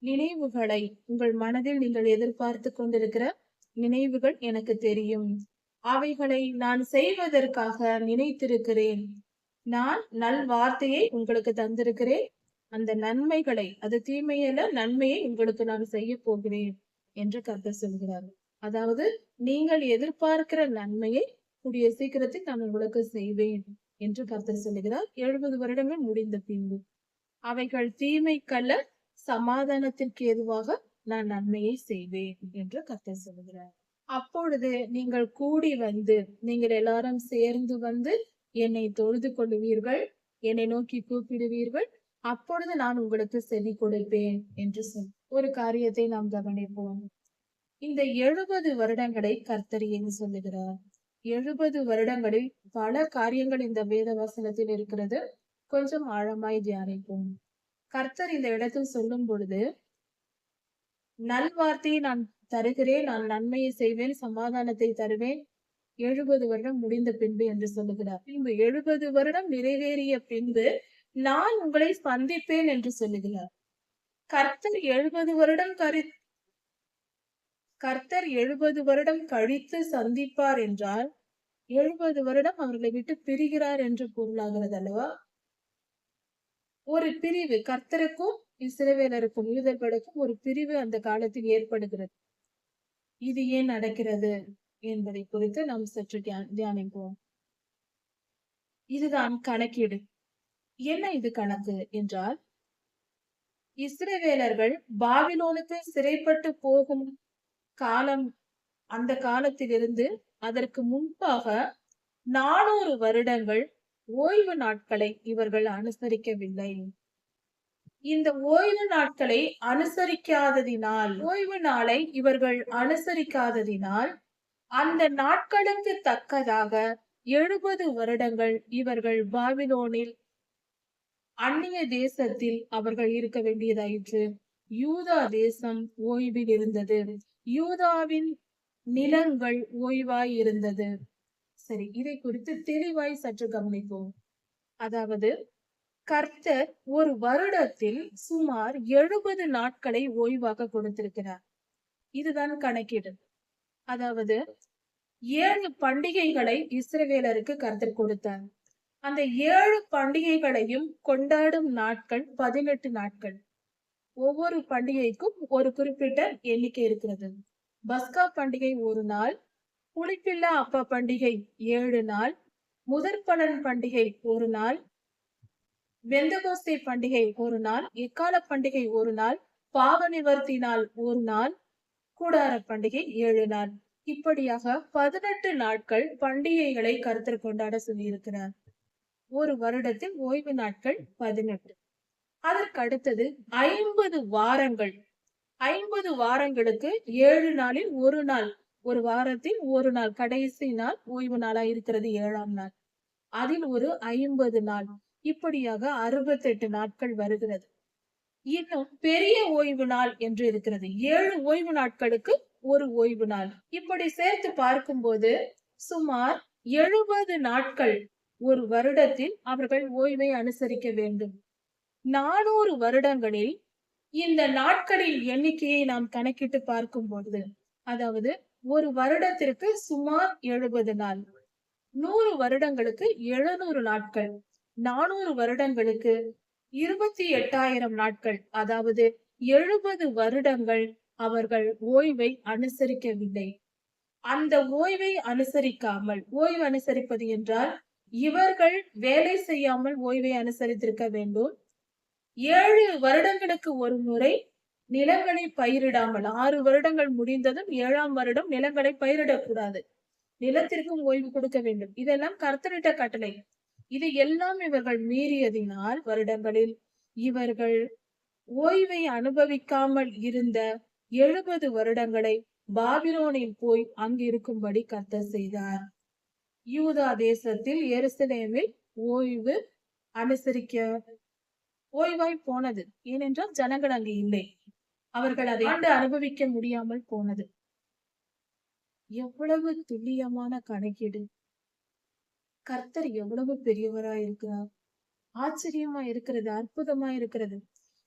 நினைவுகளை, உங்கள் மனதில் நீங்கள் எதிர்பார்த்து கொண்டிருக்கிற நினைவுகள் எனக்கு தெரியும். அவைகளை நான் செய்வதற்காக நினைத்திருக்கிறேன். நான் நல் வார்த்தையை உங்களுக்கு தந்திருக்கிறேன். அந்த நன்மைகளை, அது தீமையல்ல, நன்மையை உங்களுக்கு நான் செய்ய போகிறேன் என்று கர்த்தர் சொல்கிறார். அதாவது நீங்கள் எதிர்பார்க்கிற நன்மையை கூடிய சீக்கிரத்தில் நான் உங்களுக்கு செய்வேன் என்று கர்த்தர் சொல்லுகிறார். 70 வருடங்கள் முடிந்த பின்பு அவைகள் தீமைக்கல்ல, சமாதானத்திற்கு ஏதுவாக நான் நன்மையை செய்வேன் என்று கர்த்தர் சொல்லுகிறார். அப்பொழுது நீங்கள் கூடி வந்து, நீங்கள் எல்லாரும் சேர்ந்து வந்து என்னை தொழுது கொள்ளுவீர்கள், என்னை நோக்கி கூப்பிடுவீர்கள், அப்பொழுது நான் உங்களுக்கு செவி கொடுப்பேன் என்று சொல். ஒரு காரியத்தை நாம் கவனிப்போம். இந்த 70 வருடங்களை கர்த்தர் ஏன் சொல்லுகிறார்? 70 வருடங்களில் பல காரியங்கள் இந்த வேத வசனத்தில் இருக்கிறது. கொஞ்சம் ஆழமாய் தியானிப்போம். கர்த்தர் இந்த இடத்தில் சொல்லும் பொழுது, நல்வார்த்தையை நான் தருகிறேன், நான் நன்மையை செய்வேன், சமாதானத்தை தருவேன், 70 வருடம் முடிந்த பின்பு என்று சொல்லுகிறார். பின்பு 70 வருடம் நிறைவேறிய பின்பு நான் உங்களை சந்திப்பேன் என்று சொல்லுகிறார். கர்த்தர் 70 வருடம் கழித்து சந்திப்பார் என்றால் 70 வருடம் அவர்களை விட்டு பிரிகிறார் என்று பொருளாகிறது அல்லவா? ஒரு பிரிவு, கர்த்தருக்கும் இஸ்ரவேலருக்கும், யூதர்களுக்கும் ஒரு பிரிவு அந்த காலத்தில் ஏற்படுகிறது. இது ஏன் நடக்கிறது என்பதை குறித்து நாம் சற்று தியானிப்போம். இதுதான் கணக்கீடு. என்ன இது கணக்கு என்றால், இஸ்ரவேலர்கள் பாபிலோனுக்கு சிறைப்பட்டு போகும் காலம், அந்த காலத்திலிருந்து அதற்கு முன்பாக 400 வருடங்கள் ஓய்வு நாட்களை இவர்கள் அனுசரிக்கவில்லை. இந்த ஓய்வு நாட்களை அனுசரிக்காததினால், ஓய்வு நாளை இவர்கள் அனுசரிக்காததினால் அந்த நாட்களுக்கு தக்கதாக 70 வருடங்கள் இவர்கள் பாபிலோனில் அந்நிய தேசத்தில் அவர்கள் இருக்க வேண்டியதாயிற்று. யூதா தேசம் ஓய்வில் இருந்தது. யூதாவின் நிலங்கள் ஓய்வாய் இருந்தது. சரி, இதை குறித்து தெளிவாய் சற்று கவனிப்போம். அதாவது கர்த்தர் ஒரு வருடத்தில் சுமார் 70 நாட்களை ஓய்வாக கொடுத்திருக்கிறார். இதுதான் கணக்கீடு. அதாவது 7 பண்டிகைகளை இஸ்ரவேலருக்கு கர்த்தர் கொடுத்தார். அந்த 7 பண்டிகைகளையும் கொண்டாடும் நாட்கள் 18 நாட்கள். ஒவ்வொரு பண்டிகைக்கும் ஒரு குறிப்பிட்ட எண்ணிக்கை இருக்கிறது. பஸ்கா பண்டிகை ஒரு நாள், புளிப்பில்லா அப்ப பண்டிகை 7 நாள், முதற்பலன் பண்டிகை ஒரு நாள், வெந்தகோஸ்தே பண்டிகை ஒரு நாள், எக்கால பண்டிகை ஒரு நாள், பாவ நிவர்த்தி நாள் ஒரு நாள், கூடார பண்டிகை 7 நாள். இப்படியாக 18 நாட்கள் பண்டிகைகளை கருத்தர் கொண்டாட சொல்லியிருக்கிறார். ஒரு வருடத்தில் ஓய்வு நாட்கள் 18. அதற்கு அடுத்தது 50 வாரங்கள். 50 வாரங்களுக்கு 7 நாளில் ஒரு நாள், ஒரு வாரத்தில் ஒரு நாள், கடைசி நாள் ஓய்வு நாளா இருக்கிறது 7ஆம் நாள். அதில் ஒரு 50 நாள். இப்படியாக 68 நாட்கள் வருகிறது. இன்னும் பெரிய ஓய்வு நாள் என்று இருக்கிறது. 7 ஓய்வு நாட்களுக்கு ஒரு ஓய்வு நாள். இப்படி சேர்த்து பார்க்கும்போது சுமார் 70 நாட்கள் ஒரு வருடத்தில் அவர்கள் ஓய்வை அனுசரிக்க வேண்டும். 400 வருடங்களில் இந்த நாட்களின் எண்ணிக்கையை நாம் கணக்கிட்டு பார்க்கும் பொழுது, அதாவது ஒரு வருடத்திற்கு சுமார் 70 நாள், 100 வருடங்களுக்கு 700 நாட்கள், 400 வருடங்களுக்கு 28,000 நாட்கள், அதாவது 70 வருடங்கள் அவர்கள் ஓய்வை அனுசரிக்கவில்லை. அந்த ஓய்வை அனுசரிக்காமல், ஓய்வு அனுசரிப்பது என்றால் இவர்கள் வேலை செய்யாமல் ஓய்வை அனுசரித்திருக்க வேண்டும். 7 வருடங்களுக்கு ஒரு முறை நிலங்களை பயிரிடாமல், 6 வருடங்கள் முடிந்ததும் 7ஆம் வருடம் நிலங்களை பயிரிடக்கூடாது. நிலத்திற்கும் ஓய்வு கொடுக்க வேண்டும். இதெல்லாம் கர்த்தரிட்ட கட்டளை. இது எல்லாம் இவர்கள் மீறியதினால் வருடங்களில் இவர்கள் ஓய்வை அனுபவிக்காமல் இருந்த 70 வருடங்களை பாபிலோனில் போய் அங்கிருக்கும்படி கர்த்தர் செய்தார். யூதா தேசத்தில் எருசலேமில் ஓய்வு அனுசரிக்க ஓய்வாய் போனது. ஏனென்றால் ஜனங்கள் அங்கு இல்லை. அவர்கள் அதை ஆண்டு அனுபவிக்க முடியாமல் போனது. எவ்வளவு துல்லியமான கணக்கீடு! கர்த்தர் எவ்வளவு பெரியவராய் இருக்கிறார்! ஆச்சரியமா இருக்கிறது, அற்புதமா இருக்கிறது.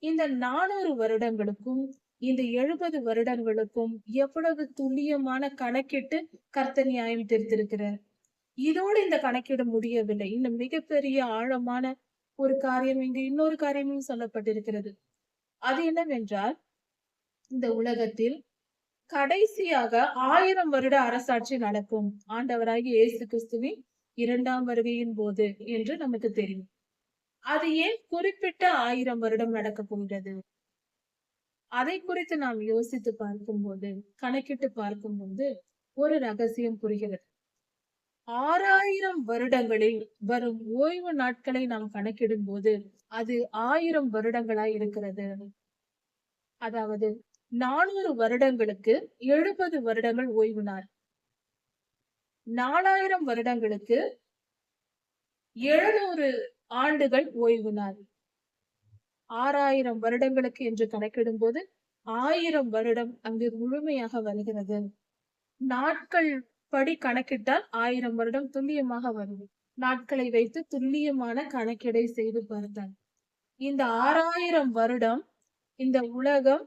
இந்த 400 வருடங்களுக்கும் இந்த 70 வருடங்களுக்கும் எவ்வளவு துல்லியமான கணக்கிட்டு கர்த்தர் நியாயம் தீர்த்திருக்கிறார். இதோடு இந்த கணக்கீடு முடியவில்லை. இன்னும் மிகப்பெரிய ஆழமான ஒரு காரியம் இங்கு இன்னொரு காரியமும் சொல்லப்பட்டிருக்கிறது. அது என்னவென்றால், இந்த உலகத்தில் கடைசியாக 1000 வருட அரசாட்சி நடக்கும் ஆண்டவராகிய இயேசு கிறிஸ்துவின் 2ஆம் வருகையின் போது என்று நமக்கு தெரியும். அது ஏன் குறிப்பிட்ட 1000 வருடம் நடக்க போகிறது? அதை குறித்து நாம் யோசித்து பார்க்கும்போது, கணக்கிட்டு பார்க்கும்போது ஒரு ரகசியம் புரிகிறது. 6000 வருடங்களில் வரும் ஓய்வு நாட்களை நாம் கணக்கிடும் போது அது 1000 வருடங்களாய் இருக்கிறது. அதாவது 400 வருடங்களுக்கு 70 வருடங்கள் ஓய்வு நாள், 4000 வருடங்களுக்கு 700 ஆண்டுகள் ஓய்வு நாள், 6000 வருடங்களுக்கு என்று கணக்கிடும் போது 1000 வருடம் அங்கு முழுமையாக வருகிறது. நாட்கள் படி கணக்கிட்டால் 1000 வருடம் துல்லியமாக வரும். நாட்களை வைத்து துல்லியமான கணக்கீடை செய்து பார்த்தார். இந்த 6000 வருடம் இந்த உலகம்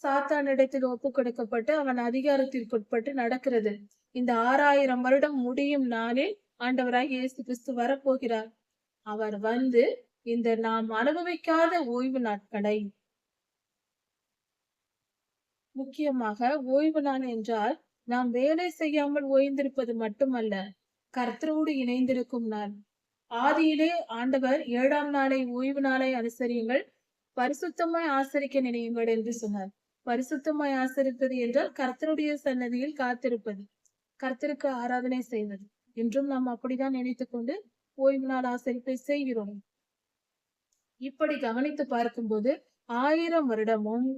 சாத்தானிடத்தில் ஒப்பு கொடுக்கப்பட்டு அவன் அதிகாரத்திற்குட்பட்டு நடக்கிறது. இந்த 6000 வருடம் முடியும் நாளில் ஆண்டவராகிய இயேசு கிறிஸ்து வரப்போகிறார். அவர் வந்து இந்த நாம் அனுபவிக்காத ஓய்வு நாட்களை, முக்கியமாக ஓய்வு நாள் என்றால் நாம் வேலை செய்யாமல் ஓய்ந்திருப்பது மட்டுமல்ல, கர்த்தரோடு இணைந்திருக்கும் நாள். ஆதியிலே ஆண்டவர் 7ஆம் நாளை ஓய்வு நாளை அனுசரியுங்கள், பரிசுத்தமாய் ஆசரிக்க நினையுங்கள் என்று சொன்னார். பரிசுத்தமாய் ஆசரிப்பது என்றால் கர்த்தருடைய சன்னதியில் காத்திருப்பது, கர்த்தருக்கு ஆராதனை செய்வது. என்றும் நாம் அப்படிதான் நினைத்துக் கொண்டு ஓய்வு நாள் ஆசரிப்பை செய்கிறோம். இப்படி கவனித்து பார்க்கும்போது 1000 வருடமும்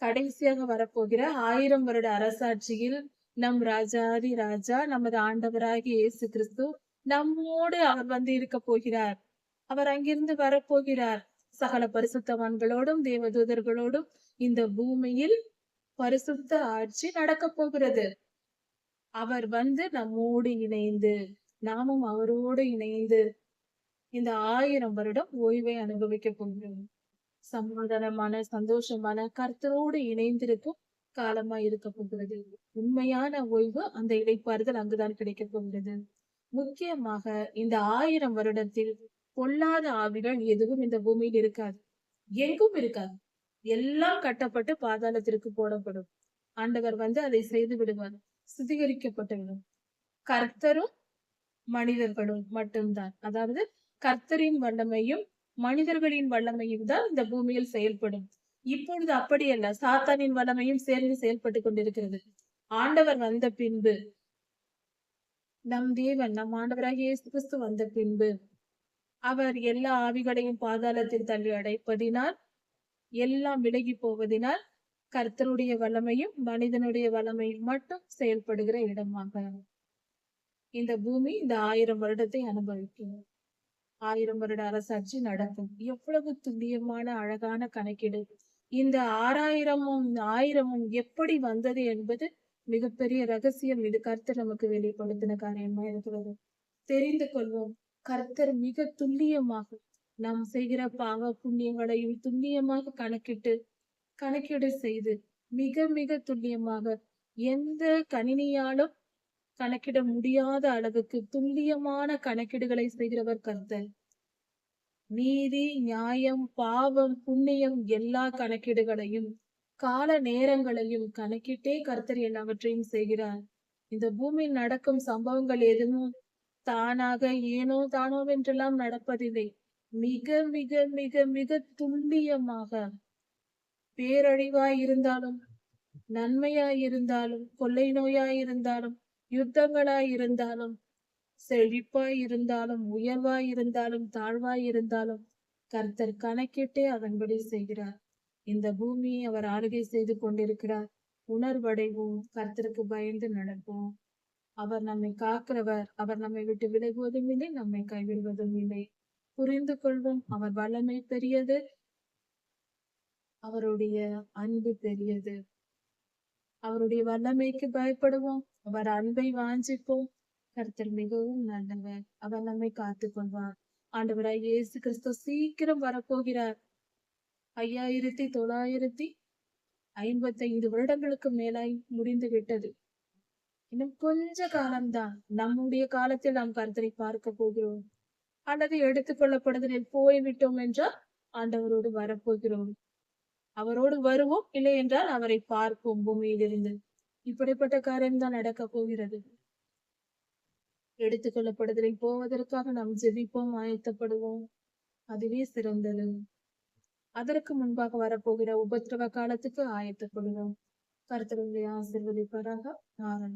கடைசியாக வரப்போகிற 1000 வருட அரசாட்சியில் நம் ராஜாதி ராஜா நமது ஆண்டவராகிய இயேசு கிறிஸ்து நம்மோடு அவர் வந்து இருக்க போகிறார். அவர் அங்கிருந்து வரப்போகிறார். சகல பரிசுத்தவான்களோடும் தேவதூதர்களோடும் இந்த பூமியில் பரிசுத்த ஆட்சி நடக்கப் போகிறது. அவர் வந்து நம்மோடு இணைந்து நாமும் அவரோடு இணைந்து இந்த 1000 வருடம் ஓய்வை அனுபவிக்க போகிறோம். சமாதானமான சந்தோஷமான கர்த்தரோடு இணைந்திருக்கும் காலமா இருக்க போகிறது. உண்மையான ஓய்வு அந்த இளைப்பாறுதல் அங்குதான் கிடைக்க போகிறது. முக்கியமாக இந்த 1000 வருடத்தில் பொல்லாத ஆவிகள் எதுவும் இந்த பூமியில் இருக்காது, எங்கும் இருக்காது. எல்லாம் கட்டப்பட்டு பாதாளத்திற்கு போடப்படும். ஆண்டவர் வந்து அதை செய்து விடுவார். சுத்திகரிக்கப்பட்டுவிடும். கர்த்தரும் மனிதர்களும் மட்டும்தான், அதாவது கர்த்தரின் வல்லமையும் மனிதர்களின் வல்லமையும் தான் இந்த பூமியில் செயல்படும். இப்பொழுது அப்படியல்ல, சாத்தானின் வல்லமையும் சேர்ந்து செயல்பட்டு கொண்டிருக்கிறது. ஆண்டவர் வந்த பின்பு, நம் தேவன் நம் ஆண்டவராகிய இயேசு கிறிஸ்து வந்த பின்பு அவர் எல்லா ஆவிகளையும் பாதாளத்தில் தள்ளி அடைப்பதினால், எல்லாம் விலகி போவதினால், கர்த்தருடைய வல்லமையும் மனிதனுடைய வல்லமையும் மட்டும் செயல்படுகிற இடமாக இந்த பூமி இந்த 1000 வருடத்தை அனுபவிக்கும். 1000 வருட அரசாட்சி நடக்கும். எவ்வளவு துல்லியமான அழகான கணக்கீடு! இந்த 6000மும் 1000மும் எப்படி வந்தது என்பது மிகப்பெரிய ரகசியம். இது கர்த்தர் நமக்கு வெளிப்படுத்தின காரியமா இருக்கிறது. தெரிந்து கொள்வோம். கர்த்தர் மிக துல்லியமாக நாம் செய்கிற பாவ புண்ணியங்களையும் துல்லியமாக கணக்கீடு செய்து மிக மிக துல்லியமாக எந்த கணினியாலும் கணக்கிட முடியாத அளவுக்கு துல்லியமான கணக்கீடுகளை செய்கிறவர் கர்த்தர். நீதி, நியாயம், பாவம், புண்ணியம் எல்லா கணக்கீடுகளையும் கால நேரங்களையும் கணக்கிட்டே கர்த்தர் எல்லாவற்றையும் செய்கிறார். இந்த பூமியில் நடக்கும் சம்பவங்கள் எதுவும் தானாக ஏனோ தானோ என்றெல்லாம் நடப்பதில்லை. மிக மிக மிக மிக துல்லியமாக, பேரழிவாய் இருந்தாலும், நன்மையாய் இருந்தாலும், கொள்ளை நோயாய் இருந்தாலும், யுத்தங்களாய் இருந்தாலும், செழிப்பாய் இருந்தாலும், உயர்வாய் இருந்தாலும், தாழ்வாய் இருந்தாலும் கர்த்தர் கணக்கிட்டே அதன்படி செய்கிறார். இந்த பூமியை அவர் ஆளுகை செய்து கொண்டிருக்கிறார். உணர்வடைவோம், கர்த்தருக்கு பயந்து நடப்போம். அவர் நம்மை காக்கிறவர். அவர் நம்மை விட்டு விலகுவதும் இல்லை, நம்மை கைவிடுவதும் இல்லை. புரிந்து கொள்வோம். அவர் வல்லமை பெரியது, அவருடைய அன்பு பெரியது. அவருடைய வல்லமைக்கு பயப்படுவோம், அவர் அன்பை வாஞ்சிப்போம். கர்த்தர் மிகவும் நல்லவர். அவர் நம்மை காத்துக் கொள்வார். ஆண்டவராய் இயேசு கிறிஸ்து சீக்கிரம் வரப்போகிறார். 5955 வருடங்களுக்கு மேலாய் முடிந்து விட்டது. இன்னும் கொஞ்ச காலம்தான். நம்முடைய காலத்தில் நாம் கர்த்தரை பார்க்க போகிறோம். அல்லது எடுத்துக்கொள்ளப்படுதலில் போய்விட்டோம் என்றால் ஆண்டவரோடு வரப்போகிறோம். அவரோடு வருவோம், இல்லை என்றால் அவரை பார்ப்போம் பூமியிலிருந்து. இப்படிப்பட்ட காரியம்தான் நடக்க போகிறது. எடுத்துக்கொள்ளப்படுதலில் போவதற்காக நாம் ஜெபிப்போம், ஆயத்தப்படுவோம். அதுவே சிறந்தது. அதற்கு முன்பாக வரப்போகிற உபத்திரவ காலத்துக்கு ஆயத்தப்படுவோம். கர்த்தர் உங்களை ஆசீர்வதிப்பாராக. ஆமென்.